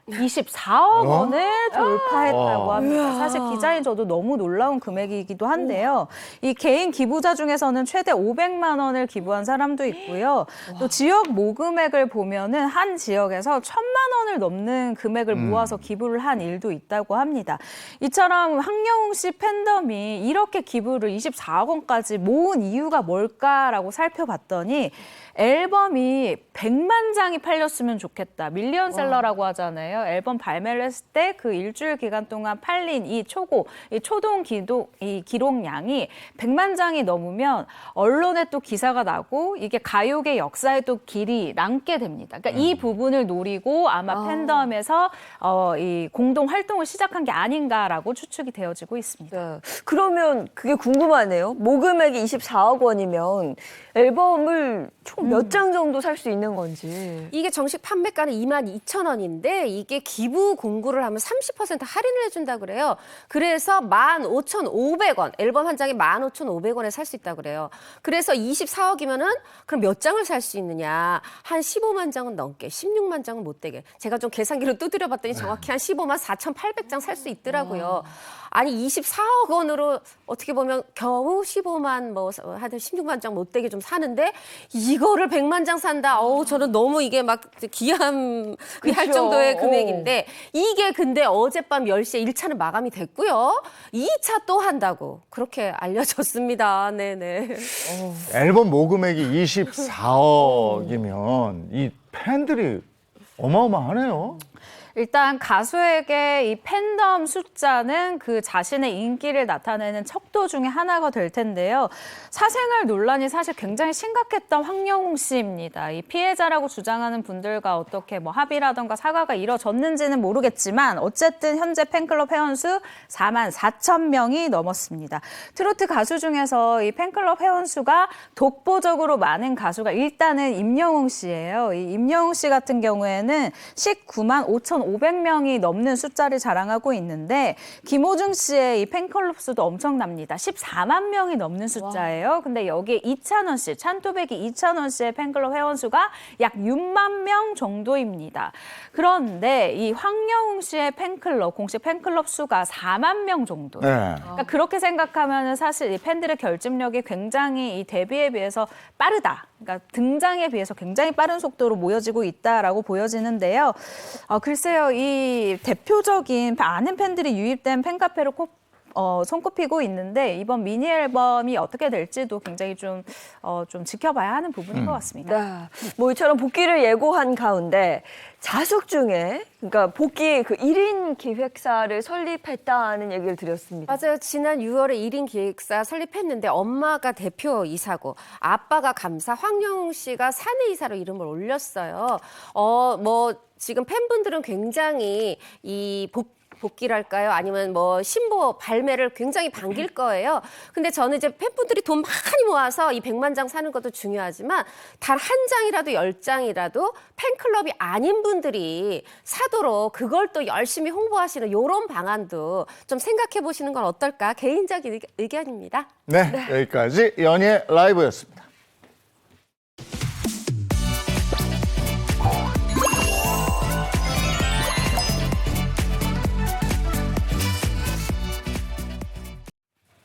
24억 원을 돌파했다고 합니다. 사실 기자인 저도 너무 놀라운 금액이기도 한데요. 이 개인 기부자 중에서는 최대 500만 원을 기부한 사람도 있고요. 또 지역 모금액을 보면은 한 지역에서 1,000만 원을 넘는 금액을 모아서 기부를 한 일도 있다고 합니다. 이처럼 황영웅 씨 팬덤이 이렇게 기부를 24억 원까지 모은 이유가 뭘까라고 살펴봤더니 앨범이 100만 장이 팔렸으면 좋겠다. 밀리언셀러라고 하잖아요. 있는데요. 앨범 발매를 했을 때 그 일주일 기간 동안 팔린 이 초고, 이 초동 기록량이 100만 장이 넘으면 언론에 또 기사가 나고 이게 가요계 역사에 또 길이 남게 됩니다. 그러니까 이 부분을 노리고 아마 팬덤에서 이 공동 활동을 시작한 게 아닌가라고 추측이 되어지고 있습니다. 네. 그러면 그게 궁금하네요. 모금액이 24억 원이면 앨범을 총 몇 장 정도 살 수 있는 건지. 이게 정식 판매가는 22,000원인데 이게 기부 공구를 하면 30% 할인을 해준다 그래요. 그래서 15,500원, 앨범 한 장에 15,500원에 살 수 있다 그래요. 그래서 24억이면은 그럼 몇 장을 살 수 있느냐? 한 15만 장은 넘게, 16만 장은 못 되게. 제가 좀 계산기로 두드려봤더니 정확히 한 15만 4,800장 살 수 있더라고요. 아니 24억 원으로 어떻게 보면 겨우 15만 뭐 하여튼 16만 장 못 되게 좀 사는데 이거를 100만 장 산다. 저는 너무 이게 막 기함이 할 그쵸. 정도의 금액인데 이게 근데 어젯밤 10시에 1차는 마감이 됐고요. 2차 또 한다고 그렇게 알려졌습니다. 네네. 앨범 모금액이 24억이면 이 팬들이 어마어마하네요. 일단 가수에게 이 팬덤 숫자는 그 자신의 인기를 나타내는 척도 중에 하나가 될 텐데요. 사생활 논란이 사실 굉장히 심각했던 황영웅 씨입니다. 이 피해자라고 주장하는 분들과 어떻게 뭐 합의라던가 사과가 이뤄졌는지는 모르겠지만 어쨌든 현재 팬클럽 회원수 4만 4천 명이 넘었습니다. 트로트 가수 중에서 이 팬클럽 회원수가 독보적으로 많은 가수가 일단은 임영웅 씨예요. 이 임영웅 씨 같은 경우에는 19만 5,500명이 넘는 숫자를 자랑하고 있는데 김호중 씨의 이 팬클럽 수도 엄청납니다. 14만 명이 넘는 숫자예요. 근데 여기에 이찬원 씨, 찬또배기 이찬원 씨의 팬클럽 회원수가 약 6만 명 정도입니다. 그런데 이 황영웅 씨의 팬클럽, 공식 팬클럽 수가 4만 명 정도. 네. 그러니까 그렇게 생각하면은 사실 이 팬들의 결집력이 굉장히 이 데뷔에 비해서 빠르다. 그러니까 등장에 비해서 굉장히 빠른 속도로 모여지고 있다라고 보여지는데요. 글쎄요, 이 대표적인 많은 팬들이 유입된 팬카페로 손꼽히고 있는데 이번 미니 앨범이 어떻게 될지도 굉장히 좀 지켜봐야 하는 부분인 것 같습니다. 네. 뭐 이처럼 복귀를 예고한 가운데 자숙 중에 그러니까 복귀 그 1인 기획사를 설립했다는 얘기를 드렸습니다. 맞아요. 지난 6월에 1인 기획사 설립했는데 엄마가 대표이사고 아빠가 감사, 황영웅 씨가 사내이사로 이름을 올렸어요. 뭐 지금 팬분들은 굉장히 이 복귀랄까요? 아니면 뭐 신보 발매를 굉장히 반길 거예요. 근데 저는 이제 팬분들이 돈 많이 모아서 이 100만 장 사는 것도 중요하지만 단 한 장이라도 10장이라도 팬클럽이 아닌 분들이 사도록 그걸 또 열심히 홍보하시는 이런 방안도 좀 생각해 보시는 건 어떨까? 개인적인 의견입니다. 네, 여기까지 연예 라이브였습니다.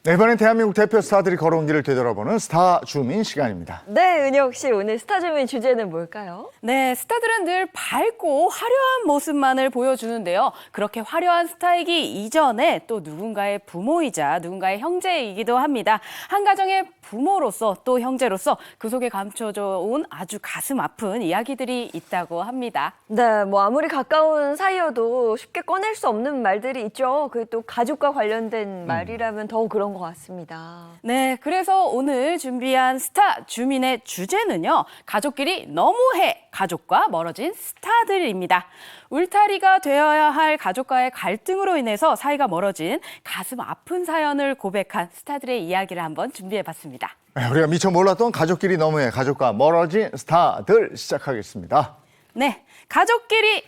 네, 이번엔 대한민국 대표 스타들이 걸어온 길을 되돌아보는 스타 주민 시간입니다. 네, 은혁 씨 오늘 스타즈민 주제는 뭘까요? 네, 스타들은 늘 밝고 화려한 모습만을 보여주는데요. 그렇게 화려한 스타이기 이전에 또 누군가의 부모이자 누군가의 형제이기도 합니다. 한 가정의 부모로서 또 형제로서 그 속에 감춰져 온 아주 가슴 아픈 이야기들이 있다고 합니다. 네, 뭐 아무리 가까운 사이여도 쉽게 꺼낼 수 없는 말들이 있죠. 그게 또 가족과 관련된 말이라면 더 그런 것 같습니다. 네, 그래서 오늘 준비한 스타 주민의 주제는요. 가족끼리 너무해, 가족과 멀어진 스타들입니다. 울타리가 되어야 할 가족과의 갈등으로 인해서 사이가 멀어진 가슴 아픈 사연을 고백한 스타들의 이야기를 한번 준비해봤습니다. 네, 우리가 미처 몰랐던 가족끼리 너무해, 가족과 멀어진 스타들 시작하겠습니다. 네, 가족끼리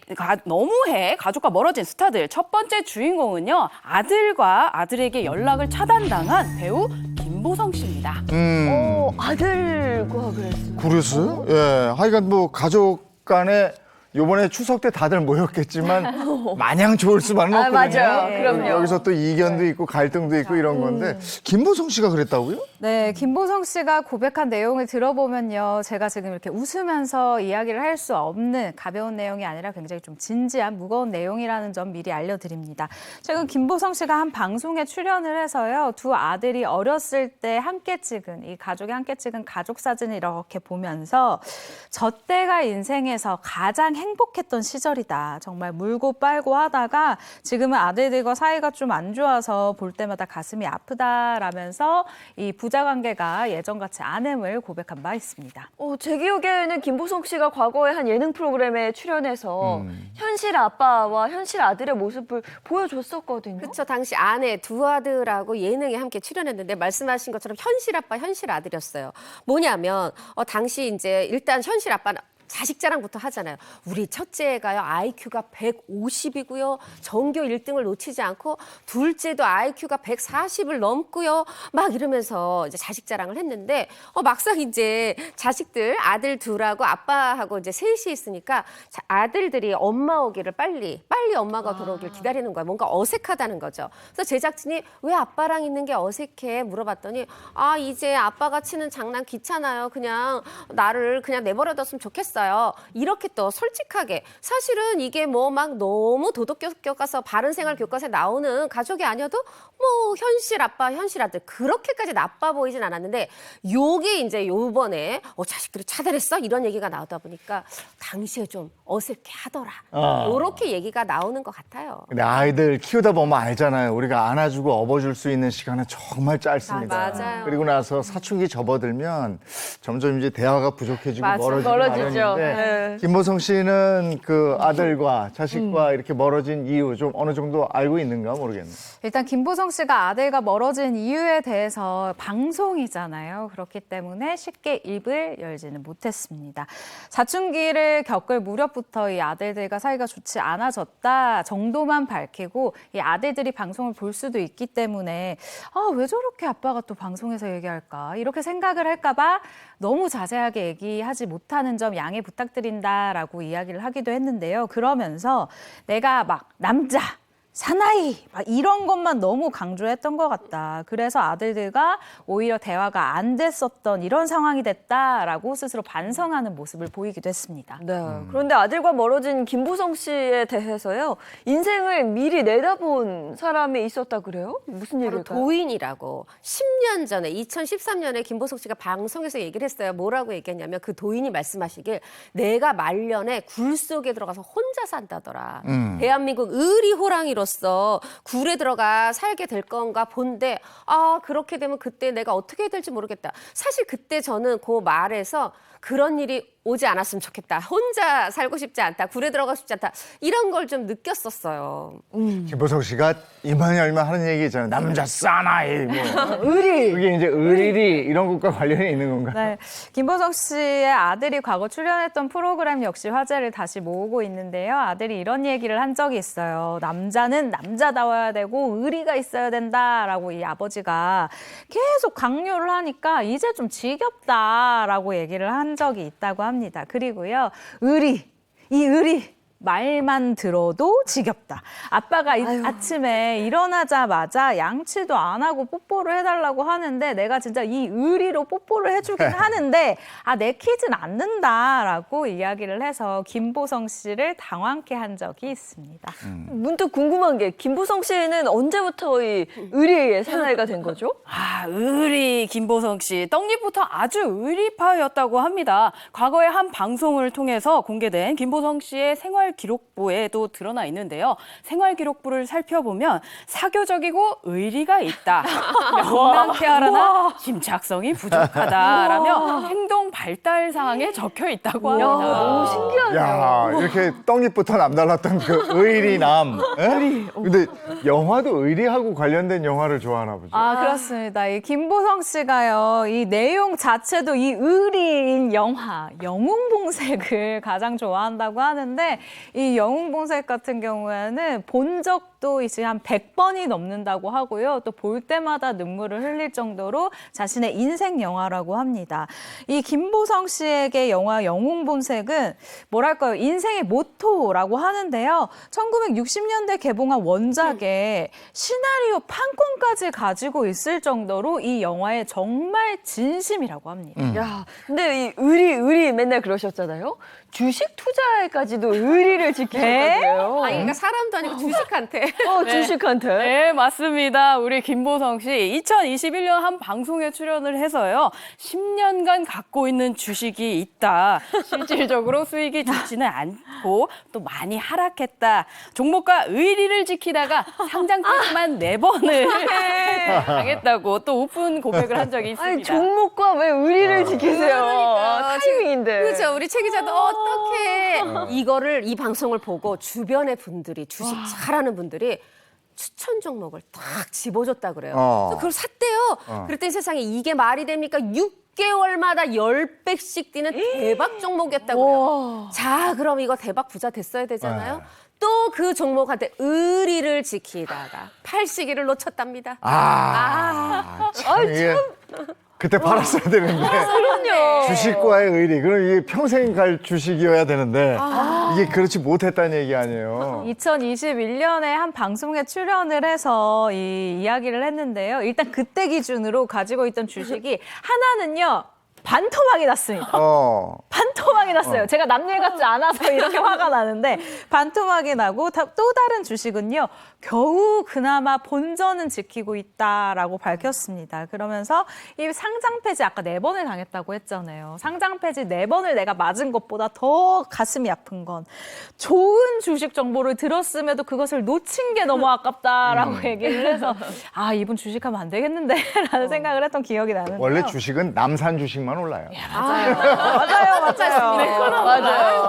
너무해, 가족과 멀어진 스타들. 첫 번째 주인공은요. 아들과 아들에게 연락을 차단당한 배우 김보성 씨입니다. 아들과 그랬어요. 그랬어요? 예, 하여간 뭐 가족 간에 요번에 추석 때 다들 모였겠지만 마냥 좋을 수만은 아, 없거든요. 맞아요. 그럼요. 여기서 또 이견도 있고 갈등도 있고 이런 건데 김보성 씨가 그랬다고요? 네, 김보성 씨가 고백한 내용을 들어보면요. 제가 지금 이렇게 웃으면서 이야기를 할 수 없는 가벼운 내용이 아니라 굉장히 좀 진지한 무거운 내용이라는 점 미리 알려드립니다. 최근 김보성 씨가 한 방송에 출연을 해서요. 두 아들이 어렸을 때 함께 찍은, 이 가족이 함께 찍은 가족 사진을 이렇게 보면서 저 때가 인생에서 가장 행복했던 시절이다. 정말 물고 빨고 하다가 지금은 아들들과 사이가 좀 안 좋아서 볼 때마다 가슴이 아프다라면서 이 부자 관계가 예전같이 않음을 고백한 바 있습니다. 제 기억에는 김보성 씨가 과거에 한 예능 프로그램에 출연해서 현실 아빠와 현실 아들의 모습을 보여줬었거든요. 그렇죠. 당시 아내 두 아들하고 예능에 함께 출연했는데 말씀하신 것처럼 현실 아빠, 현실 아들이었어요. 뭐냐면 당시 이제 일단 현실 아빠는 자식 자랑부터 하잖아요. 우리 첫째가요, IQ가 150이고요. 전교 1등을 놓치지 않고 둘째도 IQ가 140을 넘고요. 막 이러면서 이제 자식 자랑을 했는데 막상 이제 자식들 아들 둘하고 아빠하고 이제 셋이 있으니까 아들들이 엄마 오기를 빨리 엄마가 돌아오길 기다리는 거야. 뭔가 어색하다는 거죠. 그래서 제작진이 왜 아빠랑 있는 게 어색해 물어봤더니 이제 아빠가 치는 장난 귀찮아요. 그냥 나를 그냥 내버려뒀으면 좋겠어요. 이렇게 또 솔직하게 사실은 이게 뭐 막 너무 도덕 교과서 바른생활 교과서에 나오는 가족이 아니어도 뭐 현실 아빠 현실 아들 그렇게까지 나빠 보이진 않았는데 요게 이제 요번에 자식들이 차별했어 이런 얘기가 나오다 보니까 당시에 좀 어색해 하더라. 요렇게 얘기가 나오는 것 같아요. 근데 아이들 키우다 보면 알잖아요. 우리가 안아주고 업어줄 수 있는 시간은 정말 짧습니다. 맞아요. 그리고 나서 사춘기 접어들면 점점 이제 대화가 부족해지고 멀어지고 멀어지죠. 마련인데 네. 김보성 씨는 그 아들과 자식과 이렇게 멀어진 이유 좀 어느 정도 알고 있는가 모르겠네요. 일단 김보성 씨가 아들과 멀어진 이유에 대해서 방송이잖아요. 그렇기 때문에 쉽게 입을 열지는 못했습니다. 사춘기를 겪을 무렵부터 이 아들들과 사이가 좋지 않아졌다 정도만 밝히고 이 아들들이 방송을 볼 수도 있기 때문에 왜 저렇게 아빠가 또 방송에서 얘기할까 이렇게 생각을 할까 봐 너무 자세하게 얘기하지 못하는 점 양해 부탁드린다라고 이야기를 하기도 했는데요. 그러면서 내가 막 남자 사나이 막 이런 것만 너무 강조했던 것 같다. 그래서 아들들과 오히려 대화가 안 됐었던 이런 상황이 됐다라고 스스로 반성하는 모습을 보이기도 했습니다. 네. 그런데 아들과 멀어진 김보성 씨에 대해서요. 인생을 미리 내다본 사람이 있었다 그래요? 무슨 바로 얘기일까요? 도인이라고 10년 전에 2013년에 김보성 씨가 방송에서 얘기를 했어요. 뭐라고 얘기했냐면 그 도인이 말씀하시길 내가 말년에 굴 속에 들어가서 혼자 산다더라. 대한민국 의리 호랑이로서 굴에 들어가 살게 될 건가 본데 그렇게 되면 그때 내가 어떻게 해야 될지 모르겠다. 사실 그때 저는 그 말에서 그런 일이 오지 않았으면 좋겠다. 혼자 살고 싶지 않다. 굴에 들어가고 싶지 않다. 이런 걸 좀 느꼈었어요. 김보성 씨가 이만열만 하는 얘기 있잖아요. 남자 사나이 뭐. 의리. 그게 이제 의리 이런 것과 관련이 있는 건가요? 네, 김보성 씨의 아들이 과거 출연했던 프로그램 역시 화제를 다시 모으고 있는데요. 아들이 이런 얘기를 한 적이 있어요. 남자는 남자다워야 되고 의리가 있어야 된다라고 이 아버지가 계속 강요를 하니까 이제 좀 지겹다라고 얘기를 한 적이 있다고 합니다. 그리고요, 이 의리 말만 들어도 지겹다. 아빠가 아침에 일어나자마자 양치도 안 하고 뽀뽀를 해달라고 하는데 내가 진짜 이 의리로 뽀뽀를 해주긴 하는데 내키진 않는다라고 이야기를 해서 김보성 씨를 당황케 한 적이 있습니다. 문득 궁금한 게 김보성 씨는 언제부터 이 의리의 사나이가 된 거죠? 의리 김보성 씨. 떡잎부터 아주 의리파였다고 합니다. 과거에 한 방송을 통해서 공개된 김보성 씨의 생활 기록부에도 드러나 있는데요. 생활 기록부를 살펴보면 사교적이고 의리가 있다. 명랑케 하려나 침착성이 부족하다라며 행동 발달 사항에 적혀 있다고 합니다. 너무 신기하네요. 야, 이렇게 떡잎부터 남달랐던 그 의리남. 의리. 근데 영화도 의리하고 관련된 영화를 좋아하나 보죠. 그렇습니다. 이 김보성 씨가요, 이 내용 자체도 이 의리인 영화, 영웅봉색을 가장 좋아한다고 하는데, 이 영웅봉색 같은 경우에는 본 적도 또 이제 한 100번이 넘는다고 하고요. 또 볼 때마다 눈물을 흘릴 정도로 자신의 인생 영화라고 합니다. 이 김보성 씨에게 영화 영웅본색은 뭐랄까요, 인생의 모토라고 하는데요. 1960년대 개봉한 원작에 시나리오 판권까지 가지고 있을 정도로 이 영화에 정말 진심이라고 합니다. 야, 근데 이 의리 맨날 그러셨잖아요. 주식 투자에까지도 의리를 지키셨다고요. 아니, 그러니까 사람도 아니고 주식한테. 주식한테. 네, 맞습니다. 우리 김보성 씨 2021년 한 방송에 출연을 해서요. 10년간 갖고 있는 주식이 있다. 실질적으로 수익이 좋지는 않고 또 많이 하락했다. 종목과 의리를 지키다가 상장 폐지만 4번을 당했다고 또 오픈 고백을 한 적이 있습니다. 아니, 종목과 왜 의리를 지키세요? 그러니까. 타이밍인데. 그렇죠. 우리 최 기자도 어떻게 이 방송을 보고 주변의 분들이 주식 잘하는 분들이 추천 종목을 딱 집어줬다 그래요. 그래서 그걸 샀대요. 그랬더니 세상에 이게 말이 됩니까? 6개월마다 10배씩 뛰는 대박 종목이었다고요. 자, 그럼 이거 대박 부자 됐어야 되잖아요. 또 그 종목한테 의리를 지키다가 팔시기를 놓쳤답니다. 참 이게 그때 팔았어야 되는데. 그럼요. 주식과의 의리. 그럼 이게 평생 갈 주식이어야 되는데 이게 그렇지 못했다는 얘기 아니에요. 2021년에 한 방송에 출연을 해서 이 이야기를 했는데요. 일단 그때 기준으로 가지고 있던 주식이 하나는요. 반토막이 났습니다. 반토막이 났어요. 제가 남일 같지 않아서 이렇게 화가 나는데 반토막이 나고 또 다른 주식은요. 겨우 그나마 본전은 지키고 있다라고 밝혔습니다. 그러면서 이 상장 폐지 아까 4번을 당했다고 했잖아요. 상장 폐지 4번을 내가 맞은 것보다 더 가슴이 아픈 건 좋은 주식 정보를 들었음에도 그것을 놓친 게 너무 아깝다라고 얘기를 해서 아, 이분 주식하면 안 되겠는데 라는 생각을 했던 기억이 나는데요. 원래 주식은 남산 주식만 올라요. 맞아요.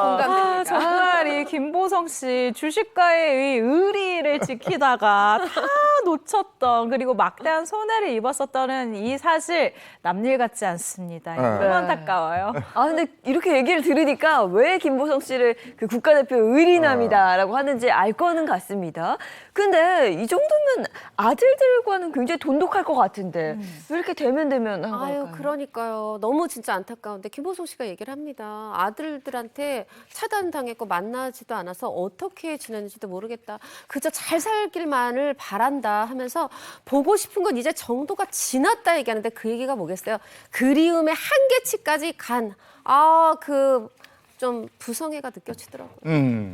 공감됩니다. 정말 이 김보성 씨 주식가의 이 의리를 지키다가 다 놓쳤던 그리고 막대한 손해를 입었었던 이 사실 남일 같지 않습니다. 너무 안타까워요. 아, 근데 이렇게 얘기를 들으니까 왜 김보성 씨를 그 국가대표 의리남이다라고 하는지 알 거는 같습니다. 근데 이 정도면 아들들과는 굉장히 돈독할 것 같은데 왜 이렇게 대면대면 한 아유, 걸까요? 그러니까요. 너무 진짜 안타까운데 김보성 씨가 얘기를 합니다. 아들들한테 차단당했고 만나지도 않아서 어떻게 지냈는지도 모르겠다. 그저 잘 살길만을 바란다 하면서 보고 싶은 건 이제 정도가 지났다 얘기하는데 그 얘기가 뭐겠어요? 그리움의 한계치까지 간, 좀 부성애가 느껴지더라고요.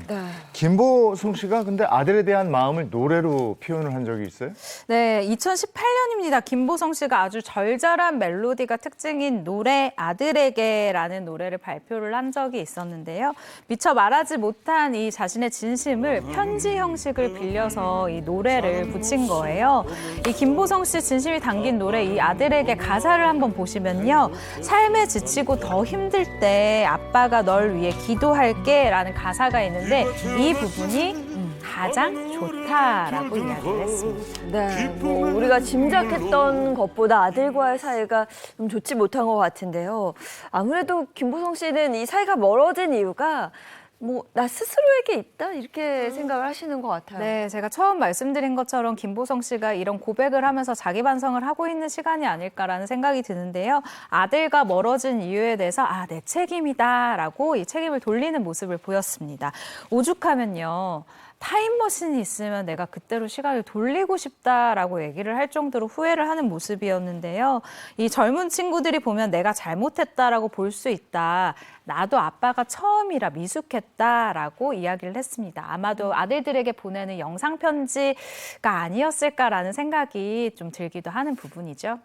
김보성 씨가 근데 아들에 대한 마음을 노래로 표현을 한 적이 있어요? 네, 2018년입니다. 김보성 씨가 아주 절절한 멜로디가 특징인 노래 아들에게라는 노래를 발표를 한 적이 있었는데요. 미처 말하지 못한 이 자신의 진심을 편지 형식을 빌려서 이 노래를 붙인 거예요. 이 김보성 씨 진심이 담긴 노래 이 아들에게 가사를 한번 보시면요. 삶에 지치고 더 힘들 때 아빠가 널 위해 기도할게 라는 가사가 있는데 이 부분이 가장 좋다라고 이야기를 했습니다. 네, 뭐 우리가 짐작했던 것보다 아들과의 사이가 좀 좋지 못한 것 같은데요. 아무래도 김보성 씨는 이 사이가 멀어진 이유가 뭐 나 스스로에게 있다 이렇게 생각을 하시는 것 같아요. 네, 제가 처음 말씀드린 것처럼 김보성 씨가 이런 고백을 하면서 자기 반성을 하고 있는 시간이 아닐까라는 생각이 드는데요. 아들과 멀어진 이유에 대해서 내 책임이다라고 이 책임을 돌리는 모습을 보였습니다. 오죽하면요. 타임머신이 있으면 내가 그때로 시간을 돌리고 싶다라고 얘기를 할 정도로 후회를 하는 모습이었는데요. 이 젊은 친구들이 보면 내가 잘못했다라고 볼 수 있다. 나도 아빠가 처음이라 미숙했다라고 이야기를 했습니다. 아마도 아들들에게 보내는 영상 편지가 아니었을까라는 생각이 좀 들기도 하는 부분이죠.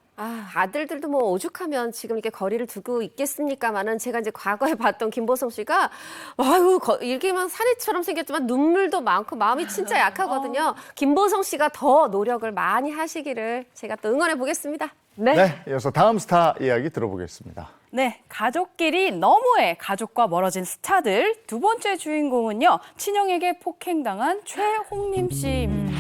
아들들도 뭐 오죽하면 지금 이렇게 거리를 두고 있겠습니까만은 제가 이제 과거에 봤던 김보성 씨가 이렇게만 사내처럼 생겼지만 눈물도 많고 마음이 진짜 약하거든요. 김보성 씨가 더 노력을 많이 하시기를 제가 또 응원해 보겠습니다. 네, 이어서 다음 스타 이야기 들어보겠습니다. 네, 가족끼리 너무해 가족과 멀어진 스타들. 두 번째 주인공은요. 친형에게 폭행당한 최홍림 씨입니다.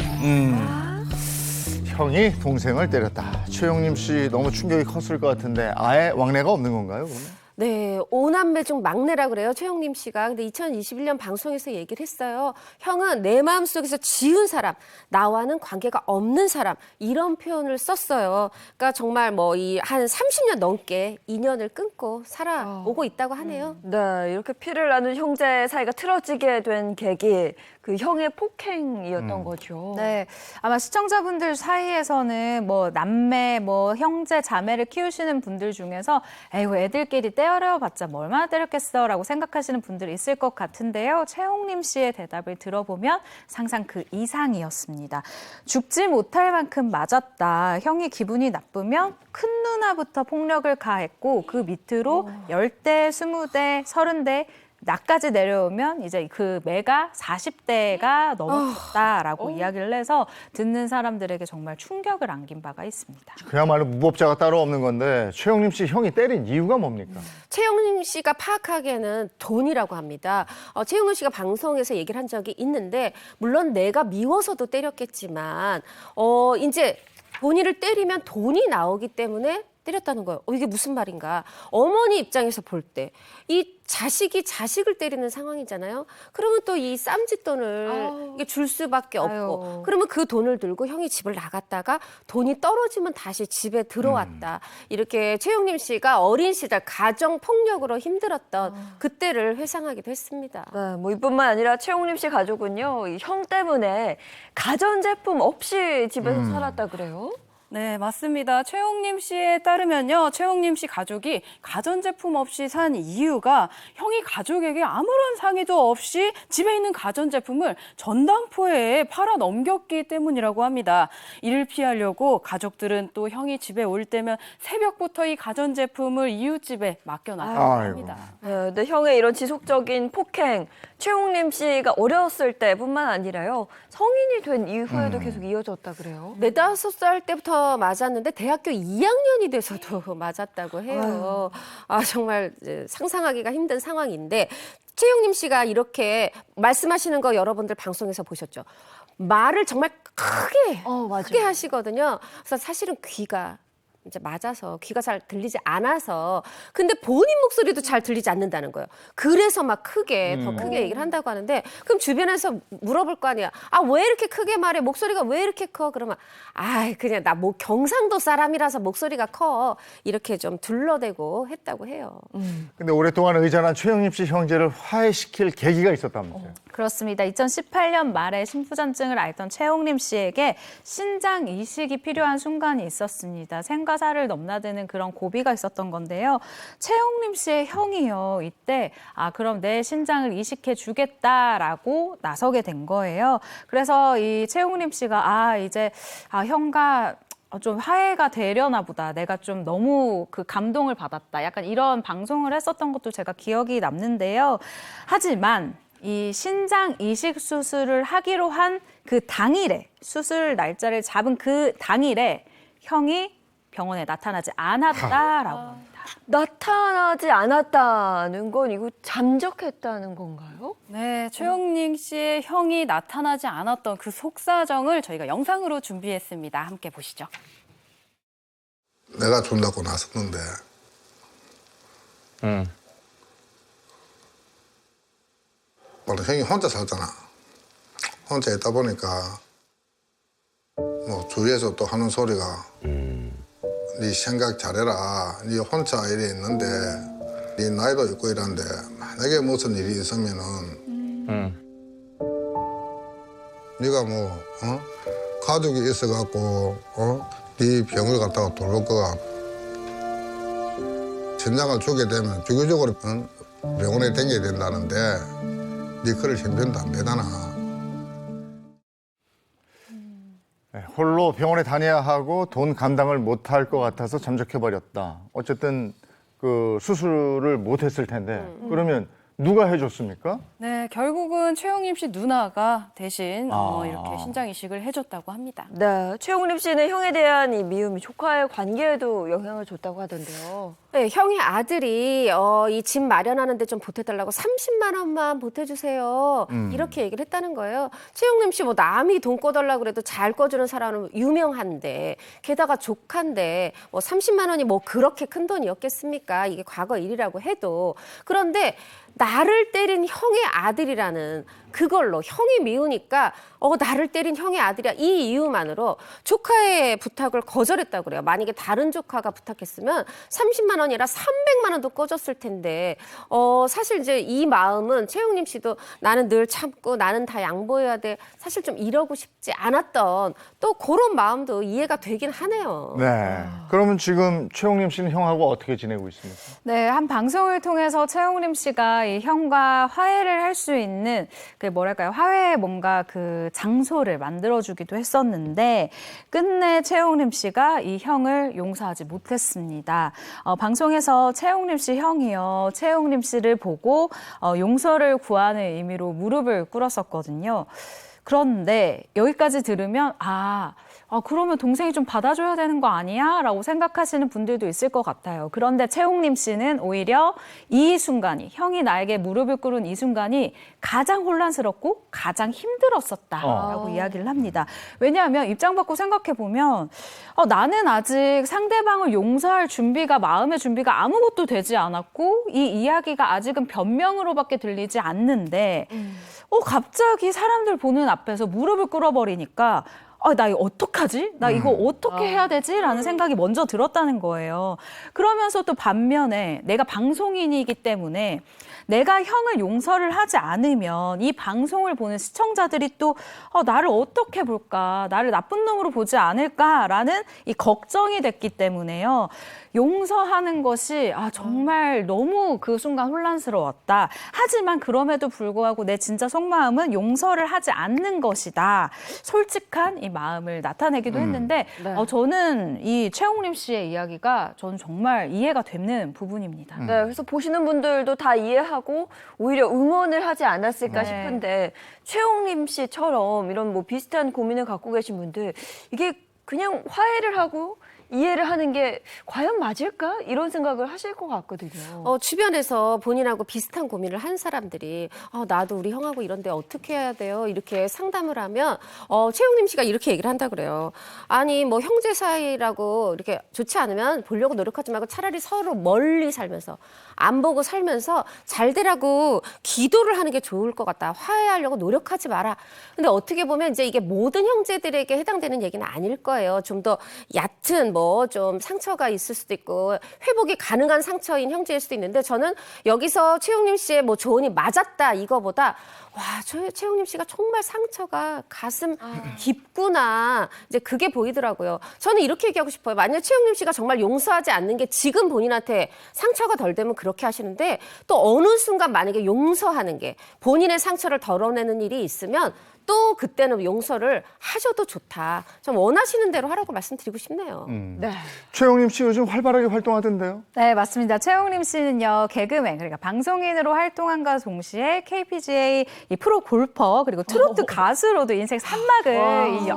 형이 동생을 때렸다. 최용림 씨 너무 충격이 컸을 것 같은데 아예 왕래가 없는 건가요? 그러면? 네, 오남매 중 막내라 그래요. 최영림 씨가. 근데 2021년 방송에서 얘기를 했어요. 형은 내 마음속에서 지운 사람, 나와는 관계가 없는 사람, 이런 표현을 썼어요. 그러니까 정말 뭐 이 한 30년 넘게 인연을 끊고 살아오고 있다고 하네요. 네, 이렇게 피를 나눈 형제 사이가 틀어지게 된 계기, 그 형의 폭행이었던 거죠. 네, 아마 시청자분들 사이에서는 뭐 남매, 뭐 형제, 자매를 키우시는 분들 중에서 에이구 애들끼리 때려봤자 뭐 얼마나 때렸겠어라고 생각하시는 분들이 있을 것 같은데요. 최홍림 씨의 대답을 들어보면 상상 그 이상이었습니다. 죽지 못할 만큼 맞았다. 형이 기분이 나쁘면 큰 누나부터 폭력을 가했고 그 밑으로 10대, 20대, 30대 나까지 내려오면 이제 그 매가 40대가 넘었다라고 이야기를 해서 듣는 사람들에게 정말 충격을 안긴 바가 있습니다. 그야말로 무법자가 따로 없는 건데 최영림 씨 형이 때린 이유가 뭡니까? 최영림 씨가 파악하기에는 돈이라고 합니다. 최영림 씨가 방송에서 얘기를 한 적이 있는데 물론 내가 미워서도 때렸겠지만 이제 본인을 때리면 돈이 나오기 때문에 때렸다는 거예요. 이게 무슨 말인가? 어머니 입장에서 볼 때 이 자식이 자식을 때리는 상황이잖아요. 그러면 또 이 쌈짓돈을 이게 줄 수밖에 없고 아유. 그러면 그 돈을 들고 형이 집을 나갔다가 돈이 떨어지면 다시 집에 들어왔다. 이렇게 최영림 씨가 어린 시절 가정 폭력으로 힘들었던 그때를 회상하기도 했습니다. 네, 뭐 이뿐만 아니라 최홍림 씨 가족은요, 이 형 때문에 가전제품 없이 집에서 살았다 그래요? 네, 맞습니다. 최홍림 씨에 따르면요, 최홍림 씨 가족이 가전제품 없이 산 이유가 형이 가족에게 아무런 상의도 없이 집에 있는 가전제품을 전당포에 팔아 넘겼기 때문이라고 합니다. 이를 피하려고 가족들은 또 형이 집에 올 때면 새벽부터 이 가전제품을 이웃집에 맡겨놨다고 합니다. 네, 근데 형의 이런 지속적인 폭행, 최홍림 씨가 어렸을 때뿐만 아니라요, 성인이 된 이후에도 계속 이어졌다 그래요? 4-5살 때부터 맞았는데 대학교 2학년이 돼서도 맞았다고 해요. 정말 이제 상상하기가 힘든 상황인데 최영림 씨가 이렇게 말씀하시는 거 여러분들 방송에서 보셨죠? 말을 정말 크게 하시거든요. 그래서 사실은 귀가 이제 맞아서 귀가 잘 들리지 않아서 근데 본인 목소리도 잘 들리지 않는다는 거예요. 그래서 막 크게 더 크게 얘기를 한다고 하는데 그럼 주변에서 물어볼 거 아니야. 왜 이렇게 크게 말해? 목소리가 왜 이렇게 커? 그러면 그냥 나 뭐 경상도 사람이라서 목소리가 커. 이렇게 좀 둘러대고 했다고 해요. 근데 오랫동안 의존한 최영림 씨 형제를 화해시킬 계기가 있었다면서요? 그렇습니다. 2018년 말에 심부전증을 앓던 최홍림 씨에게 신장 이식이 필요한 순간이 있었습니다. 생과 사를 넘나드는 그런 고비가 있었던 건데요. 최홍림 씨의 형이요. 이때 그럼 내 신장을 이식해 주겠다라고 나서게 된 거예요. 그래서 이 최홍림 씨가 이제 형과 좀 화해가 되려나 보다. 내가 좀 너무 그 감동을 받았다. 약간 이런 방송을 했었던 것도 제가 기억이 남는데요. 하지만 이 신장 이식 수술을 하기로 한 그 당일에 수술 날짜를 잡은 그 당일에 형이 병원에 나타나지 않았다라고 합니다. 나타나지 않았다는 건 이거 잠적했다는 건가요? 네, 최홍림 씨의 형이 나타나지 않았던 그 속사정을 저희가 영상으로 준비했습니다. 함께 보시죠. 내가 준다고 나섰는데 원래 형이 혼자 살잖아. 혼자 있다 보니까 뭐 주위에서 또 하는 소리가 네 생각 잘해라. 네 혼자 일이 있는데 네 나이도 있고 이런데 만약에 무슨 일이 있으면은 네가 뭐 가족이 있어갖고 네 병을 갖다가 돌볼 거가 전장을 주게 되면 주기적으로 병원에 다녀야 된다는데 네 그럴 형편도 안 되잖아. 네, 홀로 병원에 다녀야 하고 돈 감당을 못할 것 같아서 잠적해버렸다. 어쨌든 그 수술을 못했을 텐데 그러면 누가 해줬습니까? 네, 결국은 최영림 씨 누나가 대신 아. 이렇게 신장 이식을 해줬다고 합니다. 네, 최용림 씨는 형에 대한 이 미움이 조카의 관계에도 영향을 줬다고 하던데요. 네, 형의 아들이 이 집 마련하는데 좀 보태달라고 30만 원만 보태주세요. 이렇게 얘기를 했다는 거예요. 최용림 씨 뭐 남이 돈 꿔달라고 그래도 잘 꿔주는 사람은 유명한데 게다가 조카인데 뭐 30만 원이 뭐 그렇게 큰 돈이었겠습니까? 이게 과거 일이라고 해도. 그런데 나를 때린 형의 아들이라는 그걸로 형이 미우니까 나를 때린 형의 아들이야 이 이유만으로 조카의 부탁을 거절했다고 그래요. 만약에 다른 조카가 부탁했으면 30만 원이라 300만 원도 꺼줬을 텐데 사실 이제 이 마음은 최용림 씨도 나는 늘 참고 나는 다 양보해야 돼 사실 좀 이러고 싶지 않았던 또 그런 마음도 이해가 되긴 하네요. 네. 그러면 지금 최용림 씨는 형하고 어떻게 지내고 있습니까? 네, 한 방송을 통해서 최용림 씨가 이 형과 화해를 할 수 있는 그 뭐랄까요, 화해의 뭔가 그 장소를 만들어주기도 했었는데 끝내 최용림 씨가 이 형을 용서하지 못했습니다. 방송에서 최용림 씨 형이요, 최용림 씨를 보고 용서를 구하는 의미로 무릎을 꿇었었거든요. 그런데 여기까지 들으면 그러면 동생이 좀 받아줘야 되는 거 아니야? 라고 생각하시는 분들도 있을 것 같아요. 그런데 최용림 씨는 오히려 이 순간이, 형이 나에게 무릎을 꿇은 이 순간이 가장 혼란스럽고 가장 힘들었었다라고 이야기를 합니다. 왜냐하면 입장 바꿔 생각해보면 나는 아직 상대방을 용서할 준비가, 마음의 준비가 아무것도 되지 않았고 이 이야기가 아직은 변명으로밖에 들리지 않는데 갑자기 사람들 보는 앞에서 무릎을 꿇어버리니까 나 이거 어떡하지? 나 이거 어떻게 해야 되지? 라는 생각이 먼저 들었다는 거예요. 그러면서 또 반면에 내가 방송인이기 때문에 내가 형을 용서를 하지 않으면 이 방송을 보는 시청자들이 또 나를 어떻게 볼까? 나를 나쁜 놈으로 보지 않을까라는 이 걱정이 됐기 때문에요. 용서하는 것이 정말 너무 그 순간 혼란스러웠다. 하지만 그럼에도 불구하고 내 진짜 속마음은 용서를 하지 않는 것이다. 솔직한 이 마음을 나타내기도 했는데 저는 이 최용림 씨의 이야기가 저는 정말 이해가 되는 부분입니다. 네, 그래서 보시는 분들도 다 이해하고 오히려 응원을 하지 않았을까 싶은데 최용림 씨처럼 이런 뭐 비슷한 고민을 갖고 계신 분들 이게 그냥 화해를 하고 이해를 하는 게 과연 맞을까? 이런 생각을 하실 것 같거든요. 주변에서 본인하고 비슷한 고민을 한 사람들이 나도 우리 형하고 이런데 어떻게 해야 돼요? 이렇게 상담을 하면 최용림 씨가 이렇게 얘기를 한다 그래요. 아니 뭐 형제 사이라고 이렇게 좋지 않으면 보려고 노력하지 말고 차라리 서로 멀리 살면서 안 보고 살면서 잘 되라고 기도를 하는 게 좋을 것 같다. 화해하려고 노력하지 마라. 근데 어떻게 보면 이제 이게 모든 형제들에게 해당되는 얘기는 아닐 거예요. 좀 더 얕은 뭐 좀 상처가 있을 수도 있고 회복이 가능한 상처인 형제일 수도 있는데 저는 여기서 최용림 씨의 뭐 조언이 맞았다 이거보다 최용림 씨가 정말 상처가 가슴 깊구나 이제 그게 보이더라고요. 저는 이렇게 얘기하고 싶어요. 만약 최용림 씨가 정말 용서하지 않는 게 지금 본인한테 상처가 덜 되면 그렇게 하시는데 또 어느 순간 만약에 용서하는 게 본인의 상처를 덜어내는 일이 있으면 또 그때는 용서를 하셔도 좋다. 좀 원하시는 대로 하라고 말씀드리고 싶네요. 네. 최용림 씨 요즘 활발하게 활동하던데요? 네, 맞습니다. 최용림 씨는요, 개그맨, 그러니까 방송인으로 활동한과 동시에 KPGA 이 프로 골퍼, 그리고 트로트 가수로도 인생 산막을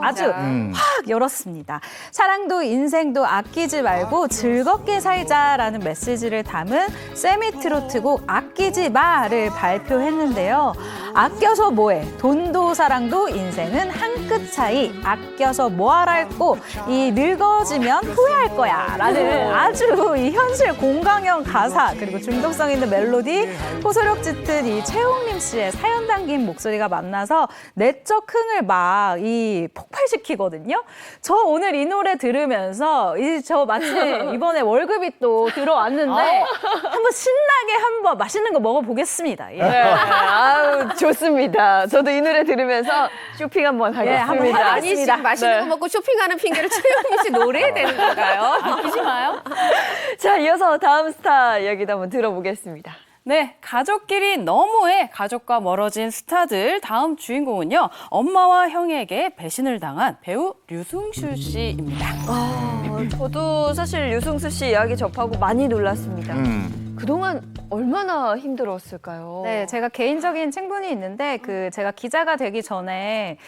아주 확 열었습니다. 사랑도 인생도 아끼지 말고 즐겁게 살자라는 메시지를 담은 세미트로트곡 아끼지 마를 발표했는데요. 아껴서 뭐해? 돈도 사랑도 인생은 한 끗 차이. 아껴서 뭐하랄꼬? 이 늙어지면 후회할 거야. 라는 아주 이 현실 공감형 가사 그리고 중독성 있는 멜로디 호소력 짙은 이 최용림 씨의 사연 담긴 목소리가 만나서 내적 흥을 막 이 폭발시키거든요. 저 오늘 이 노래 들으면서 저 마침 이번에 월급이 또 들어왔는데 한번 신나게 한번 맛있는 거 먹어보겠습니다. 예. 네. 아유, 좋습니다. 저도 이 노래 들으면서 쇼핑 한번 하겠습니다. 한번 해보겠습니다. 아니 지금 맛있는 거 먹고 쇼핑하는 핑계를 최용림 씨 노래에 대는 건가요? 아끼지 마요. 자, 이어서 다음 스타 이야기도 한번 들어보겠습니다. 네, 가족끼리 너무해 가족과 멀어진 스타들 다음 주인공은요. 엄마와 형에게 배신을 당한 배우 류승수 씨입니다. 저도 사실 류승수 씨 이야기 접하고 많이 놀랐습니다. 그동안 얼마나 힘들었을까요? 네, 제가 개인적인 친분이 있는데 제가 기자가 되기 전에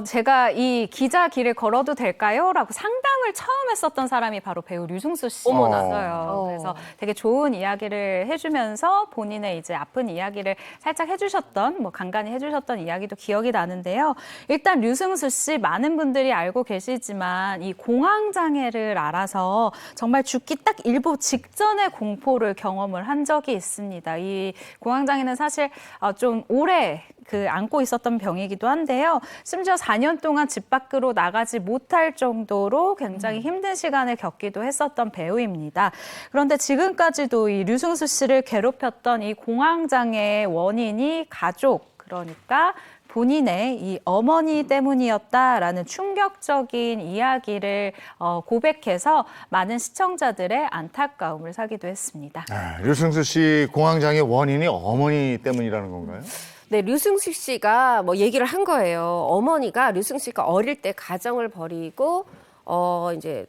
제가 이 기자 길을 걸어도 될까요? 라고 상담을 처음 했었던 사람이 바로 배우 류승수 씨였어요. 그래서 되게 좋은 이야기를 해주면서 본인의 이제 아픈 이야기를 살짝 해주셨던, 뭐 간간히 해주셨던 이야기도 기억이 나는데요. 일단 류승수 씨 많은 분들이 알고 계시지만 이 공황장애를 앓아서 정말 죽기 딱 일보 직전의 공포를 경험을 한 적이 있습니다. 이 공황장애는 사실 좀 오래 안고 있었던 병이기도 한데요. 심지어 4년 동안 집 밖으로 나가지 못할 정도로 굉장히 힘든 시간을 겪기도 했었던 배우입니다. 그런데 지금까지도 이 류승수 씨를 괴롭혔던 이 공황장애의 원인이 가족, 그러니까 본인의 이 어머니 때문이었다라는 충격적인 이야기를 고백해서 많은 시청자들의 안타까움을 사기도 했습니다. 류승수 씨 공황장애 원인이 어머니 때문이라는 건가요? 네, 류승수 씨가 뭐 얘기를 한 거예요. 어머니가 류승수 씨가 어릴 때 가정을 버리고 이제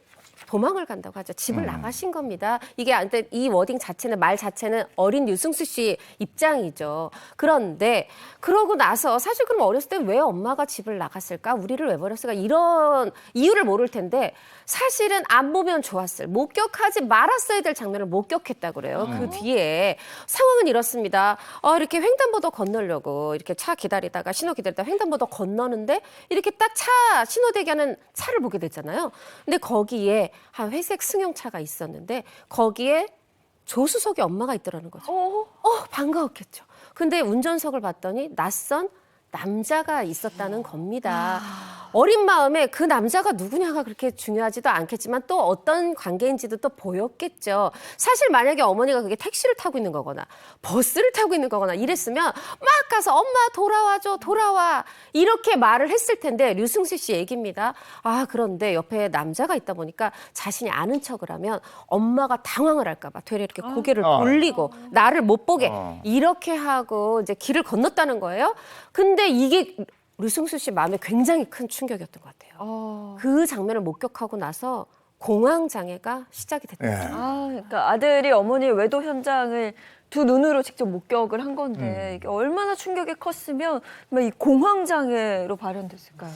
도망을 간다고 하죠. 집을 나가신 겁니다. 이게 이 워딩 자체는 말 자체는 어린 류승수 씨 입장이죠. 그런데 그러고 나서 사실 그럼 어렸을 때 왜 엄마가 집을 나갔을까? 우리를 왜 버렸을까? 이런 이유를 모를 텐데 사실은 안 보면 좋았을, 목격하지 말았어야 될 장면을 목격했다고 그래요. 그 뒤에 상황은 이렇습니다. 이렇게 횡단보도 건너려고 이렇게 차 기다리다가 신호 기다리다가 횡단보도 건너는데 이렇게 딱 차 신호 대기하는 차를 보게 됐잖아요. 근데 거기에 한 회색 승용차가 있었는데 거기에 조수석에 엄마가 있더라는 거죠. 반가웠겠죠. 근데 운전석을 봤더니 낯선 남자가 있었다는 겁니다. 어린 마음에 그 남자가 누구냐가 그렇게 중요하지도 않겠지만 또 어떤 관계인지도 또 보였겠죠. 사실 만약에 어머니가 그게 택시를 타고 있는 거거나 버스를 타고 있는 거거나 이랬으면 막 가서 엄마 돌아와줘, 돌아와 이렇게 말을 했을 텐데 류승수 씨 얘기입니다. 그런데 옆에 남자가 있다 보니까 자신이 아는 척을 하면 엄마가 당황을 할까 봐 되려 이렇게 고개를 돌리고 나를 못 보게 이렇게 하고 이제 길을 건넜다는 거예요. 근데 이게 류승수 씨 마음에 굉장히 큰 충격이었던 것 같아요. 그 장면을 목격하고 나서 공황장애가 시작이 됐죠. 그러니까 아들이 어머니의 외도 현장을 두 눈으로 직접 목격을 한 건데 이게 얼마나 충격이 컸으면 이 공황장애로 발현됐을까요?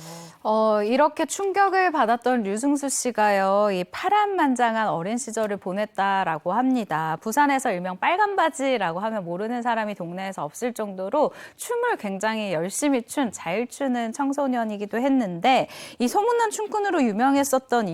이렇게 충격을 받았던 류승수 씨가요, 이 파란만장한 어린 시절을 보냈다라고 합니다. 부산에서 일명 빨간바지라고 하면 모르는 사람이 동네에서 없을 정도로 춤을 굉장히 열심히 잘 추는 청소년이기도 했는데 이 소문난 춤꾼으로 유명했었던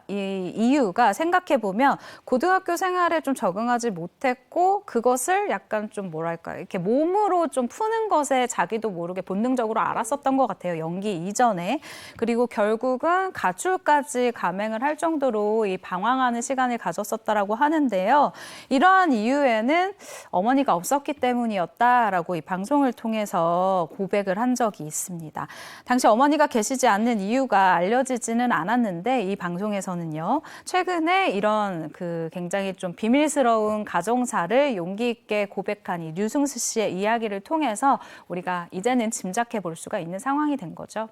이유가 생각해보면 고등학교 생활에 좀 적응하지 못했고 그것을 약간 좀 뭐랄까요, 이렇게 몸으로 좀 푸는 것에 자기도 모르게 본능적으로 알았었던 것 같아요. 연기 이전에. 그리고 결국은 가출까지 감행을 할 정도로 이 방황하는 시간을 가졌었다라고 하는데요. 이러한 이유에는 어머니가 없었기 때문이었다라고 이 방송을 통해서 고백을 한 적이 있습니다. 당시 어머니가 계시지 않는 이유가 알려지지는 않았는데 이 방송에서는요. 최근에 이런 굉장히 좀 비밀스러운 가정사를 용기 있게 고백한 이 류승수 씨의 이야기를 통해서 우리가 이제는 짐작해 볼 수가 있는 상황이 된 거죠.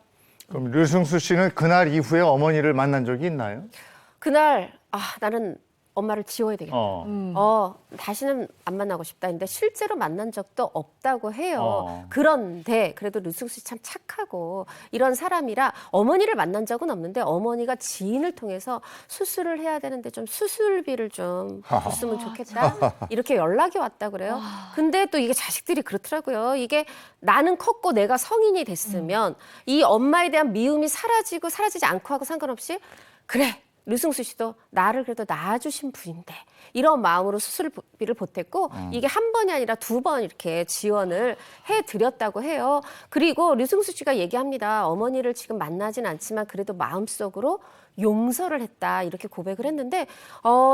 그럼 류승수 씨는 그날 이후에 어머니를 만난 적이 있나요? 그날 나는 엄마를 지워야 되겠다. 다시는 안 만나고 싶다 했는데 실제로 만난 적도 없다고 해요. 그런데 그래도 류승수 씨 참 착하고 이런 사람이라 어머니를 만난 적은 없는데 어머니가 지인을 통해서 수술을 해야 되는데 좀 수술비를 좀 줬으면 좋겠다. 이렇게 연락이 왔다 그래요. 근데 또 이게 자식들이 그렇더라고요. 이게 나는 컸고 내가 성인이 됐으면 이 엄마에 대한 미움이 사라지고 사라지지 않고 하고 상관없이 그래. 류승수 씨도 나를 그래도 낳아주신 분인데 이런 마음으로 수술비를 보탰고 이게 한 번이 아니라 두 번 이렇게 지원을 해드렸다고 해요. 그리고 류승수 씨가 얘기합니다. 어머니를 지금 만나진 않지만 그래도 마음속으로 용서를 했다 이렇게 고백을 했는데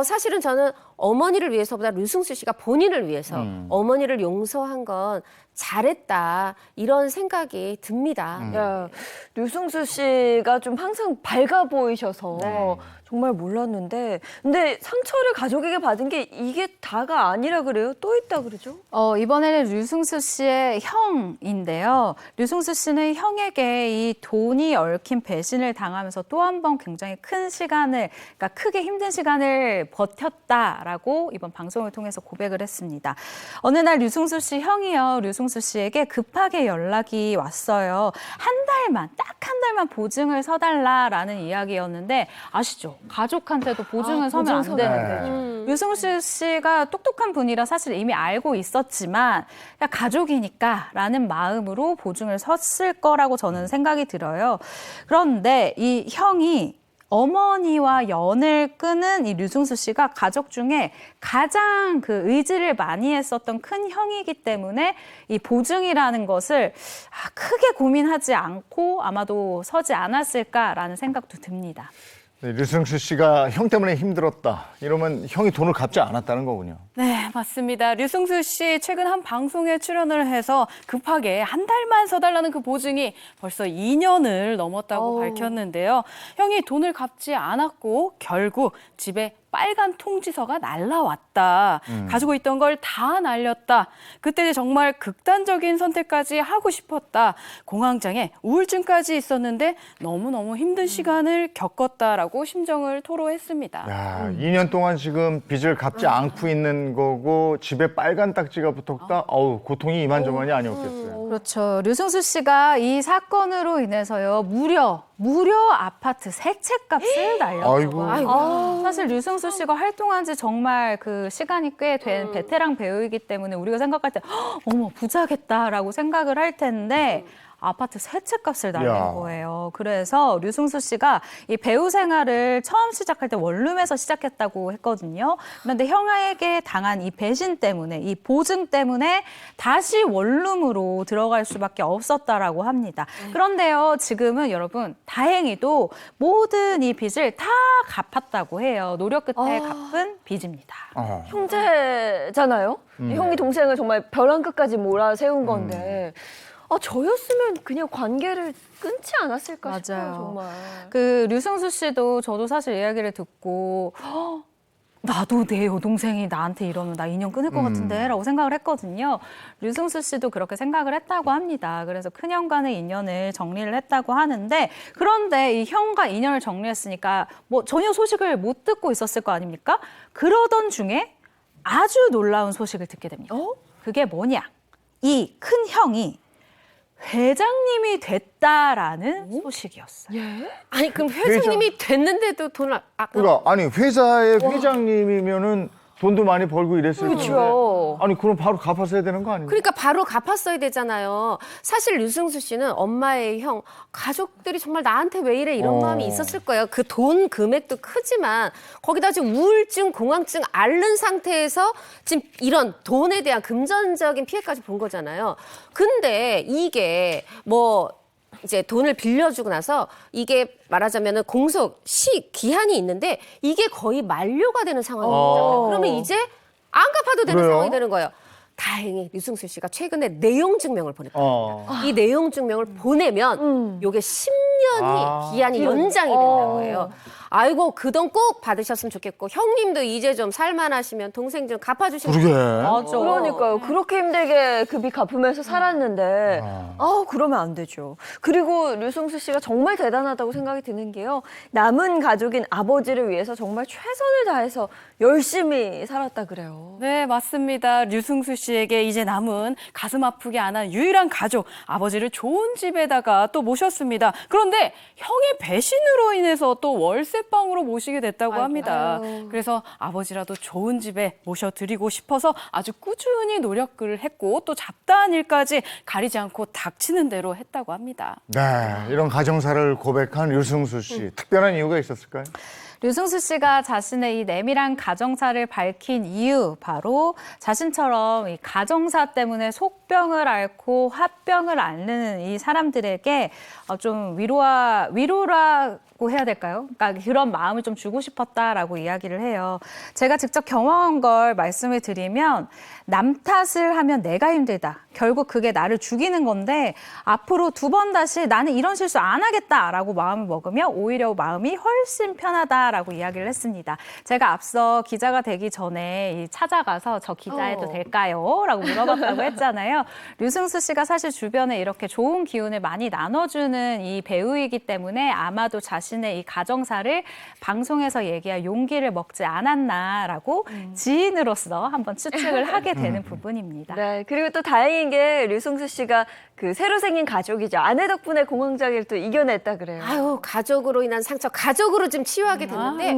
사실은 저는 어머니를 위해서보다 류승수 씨가 본인을 위해서 어머니를 용서한 건 잘했다 이런 생각이 듭니다. 야, 류승수 씨가 좀 항상 밝아 보이셔서 정말 몰랐는데, 근데 상처를 가족에게 받은 게 이게 다가 아니라 그래요? 또 있다 그러죠? 이번에는 류승수 씨의 형인데요. 류승수 씨는 형에게 이 돈이 얽힌 배신을 당하면서 또 한 번 굉장히 큰 시간을, 그러니까 크게 힘든 시간을 버텼다라고 이번 방송을 통해서 고백을 했습니다. 어느 날 류승수 씨 형이요, 류승수 씨에게 급하게 연락이 왔어요. 딱 한 달만 보증을 서달라라는 이야기였는데, 아시죠? 가족한테도 보증을 서면 안 되는데. 류승수 씨가 똑똑한 분이라 사실 이미 알고 있었지만 그냥 가족이니까 라는 마음으로 보증을 섰을 거라고 저는 생각이 들어요. 그런데 이 형이 어머니와 연을 끄는 이 류승수 씨가 가족 중에 가장 그 의지를 많이 했었던 큰 형이기 때문에 이 보증이라는 것을 크게 고민하지 않고 아마도 서지 않았을까라는 생각도 듭니다. 네, 류승수 씨가 형 때문에 힘들었다. 이러면 형이 돈을 갚지 않았다는 거군요. 네, 맞습니다. 류승수 씨 최근 한 방송에 출연을 해서 급하게 한 달만 서달라는 그 보증이 벌써 2년을 넘었다고 밝혔는데요. 형이 돈을 갚지 않았고 결국 집에 빨간 통지서가 날라왔다. 가지고 있던 걸 다 날렸다. 그때 정말 극단적인 선택까지 하고 싶었다. 공황장애, 우울증까지 있었는데 너무너무 힘든 시간을 겪었다라고 심정을 토로했습니다. 야, 2년 동안 지금 빚을 갚지 않고 있는 거고 집에 빨간 딱지가 붙었다. 어우, 고통이 이만저만이 아니었겠어요. 그렇죠. 류승수 씨가 이 사건으로 인해서요, 무려 아파트 세 채 값을 날렸다고. 아이고. 사실 류승수 씨가 활동한 지 정말 그 시간이 꽤 된 베테랑 배우이기 때문에 우리가 생각할 때 어머 부자겠다라고 생각을 할 텐데 아파트 세 채 값을 날린 야. 거예요. 그래서 류승수 씨가 이 배우 생활을 처음 시작할 때 원룸에서 시작했다고 했거든요. 그런데 형에게 당한 이 배신 때문에, 이 보증 때문에 다시 원룸으로 들어갈 수밖에 없었다라고 합니다. 그런데요, 지금은 여러분 다행히도 모든 이 빚을 다 갚았다고 해요. 노력 끝에 갚은 빚입니다. 형제잖아요. 형이 동생을 정말 벼랑 끝까지 몰아세운 건데, 저였으면 그냥 관계를 끊지 않았을까 싶어요, 맞아요. 정말. 그 류승수 씨도 저도 사실 이야기를 듣고 나도 내 여동생이 나한테 이러면 나 인연 끊을 것 같은데 라고 생각을 했거든요. 류승수 씨도 그렇게 생각을 했다고 합니다. 그래서 큰형과의 인연을 정리를 했다고 하는데, 그런데 이 형과 인연을 정리했으니까 뭐 전혀 소식을 못 듣고 있었을 거 아닙니까? 그러던 중에 아주 놀라운 소식을 듣게 됩니다. 그게 뭐냐? 이 큰 형이 회장님이 됐다라는 소식이었어요. 아니 그럼 회장님이 됐는데도 돈을 그러니까 아니 회사의 회장님이면은 돈도 많이 벌고 이랬을 텐데. 그렇죠. 아니 그럼 바로 갚았어야 되는 거 아니에요? 그러니까 바로 갚았어야 되잖아요. 사실 류승수 씨는 엄마의 형, 가족들이 정말 나한테 왜 이래 이런 마음이 있었을 거예요. 그 돈 금액도 크지만 거기다 지금 우울증, 공황증 앓는 상태에서 지금 이런 돈에 대한 금전적인 피해까지 본 거잖아요. 근데 이게 뭐 이제 돈을 빌려주고 나서 이게 말하자면은 공소 기한이 있는데 이게 거의 만료가 되는 상황이잖아요. 그러면 이제 안 갚아도 되는 그래요? 상황이 되는 거예요. 다행히 류승수 씨가 최근에 내용 증명을 보냈거든요. 이 내용 증명을 보내면 요게 10년이 기한이 연장이 된다고 해요. 아이고 그 돈 꼭 받으셨으면 좋겠고 형님도 이제 좀 살만하시면 동생 좀 갚아주시면 그러게. 맞아. 그러니까요. 그렇게 힘들게 그 빚 갚으면서 살았는데, 그러면 안 되죠. 그리고 류승수 씨가 정말 대단하다고 생각이 드는 게요. 남은 가족인 아버지를 위해서 정말 최선을 다해서 열심히 살았다 그래요. 네, 맞습니다. 류승수 씨에게 이제 남은 가슴 아프게 안한 유일한 가족, 아버지를 좋은 집에다가 또 모셨습니다. 그런데 형의 배신으로 인해서 또 월세방으로 모시게 됐다고 합니다. 그래서 아버지라도 좋은 집에 모셔드리고 싶어서 아주 꾸준히 노력을 했고 또 잡다한 일까지 가리지 않고 닥치는 대로 했다고 합니다. 네, 이런 가정사를 고백한 류승수 씨. 특별한 이유가 있었을까요? 류승수 씨가 자신의 이 내밀한 가정사를 밝힌 이유, 바로 자신처럼 이 가정사 때문에 속병을 앓고 화병을 앓는 이 사람들에게 좀 위로라고 해야 될까요? 그러니까 그런 마음을 좀 주고 싶었다라고 이야기를 해요. 제가 직접 경험한 걸 말씀을 드리면, 남 탓을 하면 내가 힘들다. 결국 그게 나를 죽이는 건데, 앞으로 두 번 다시 나는 이런 실수 안 하겠다라고 마음을 먹으면 오히려 마음이 훨씬 편하다라고 이야기를 했습니다. 제가 앞서 기자가 되기 전에 찾아가서 저 기자해도 될까요? 라고 물어봤다고 했잖아요. 류승수 씨가 사실 주변에 이렇게 좋은 기운을 많이 나눠주는 이 배우이기 때문에 아마도 자신의 이 가정사를 방송에서 얘기할 용기를 먹지 않았나라고 지인으로서 한번 추측을 하게 되는 부분입니다. 네, 그리고 또 다행인 게 류승수 씨가 그 새로 생긴 가족이죠. 아내 덕분에 공황장애를 또 이겨냈다 그래요. 아유, 가족으로 인한 상처, 가족으로 좀 치유하게 됐는데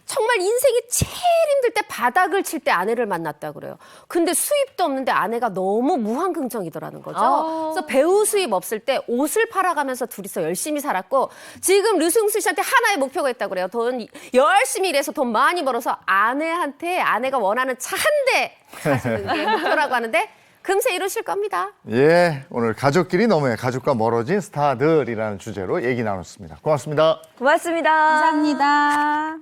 정말 인생이 제일 힘들 때 바닥을 칠 때 아내를 만났다 그래요. 근데 수입도 없는데 아내가 너무 무한긍정이더라는 거죠. 그래서 배우 수입 없을 때 옷을 팔아가면서 둘이서 열심히 살았고, 지금 류승수 씨한테 하나의 목표가 있다고 그래요. 돈 열심히 일해서 돈 많이 벌어서 아내한테 아내가 원하는 차 한 대 사주는 게 목표라고 하는데 금세 이루실 겁니다. 예, 오늘 가족끼리 너무해 가족과 멀어진 스타들이라는 주제로 얘기 나눴습니다. 고맙습니다. 고맙습니다. 감사합니다.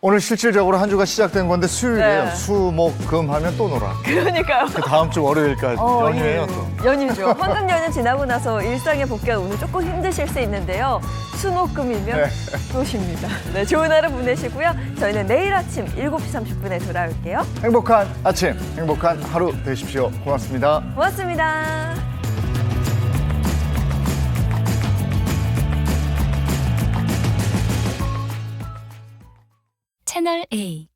오늘 실질적으로 한 주가 시작된 건데 수요일이에요. 네. 수, 목, 금 하면 또 놀아. 그러니까요. 그 다음 주 월요일까지 연휴예요 또. 연휴죠. 황금 연휴 지나고 나서 일상에 복귀한 오늘 조금 힘드실 수 있는데요. 수목금이면 또 쉽니다. 네, 좋은 하루 보내시고요. 저희는 내일 아침 7시 30분에 돌아올게요. 행복한 아침, 행복한 하루 되십시오. 고맙습니다. 고맙습니다. 채널 A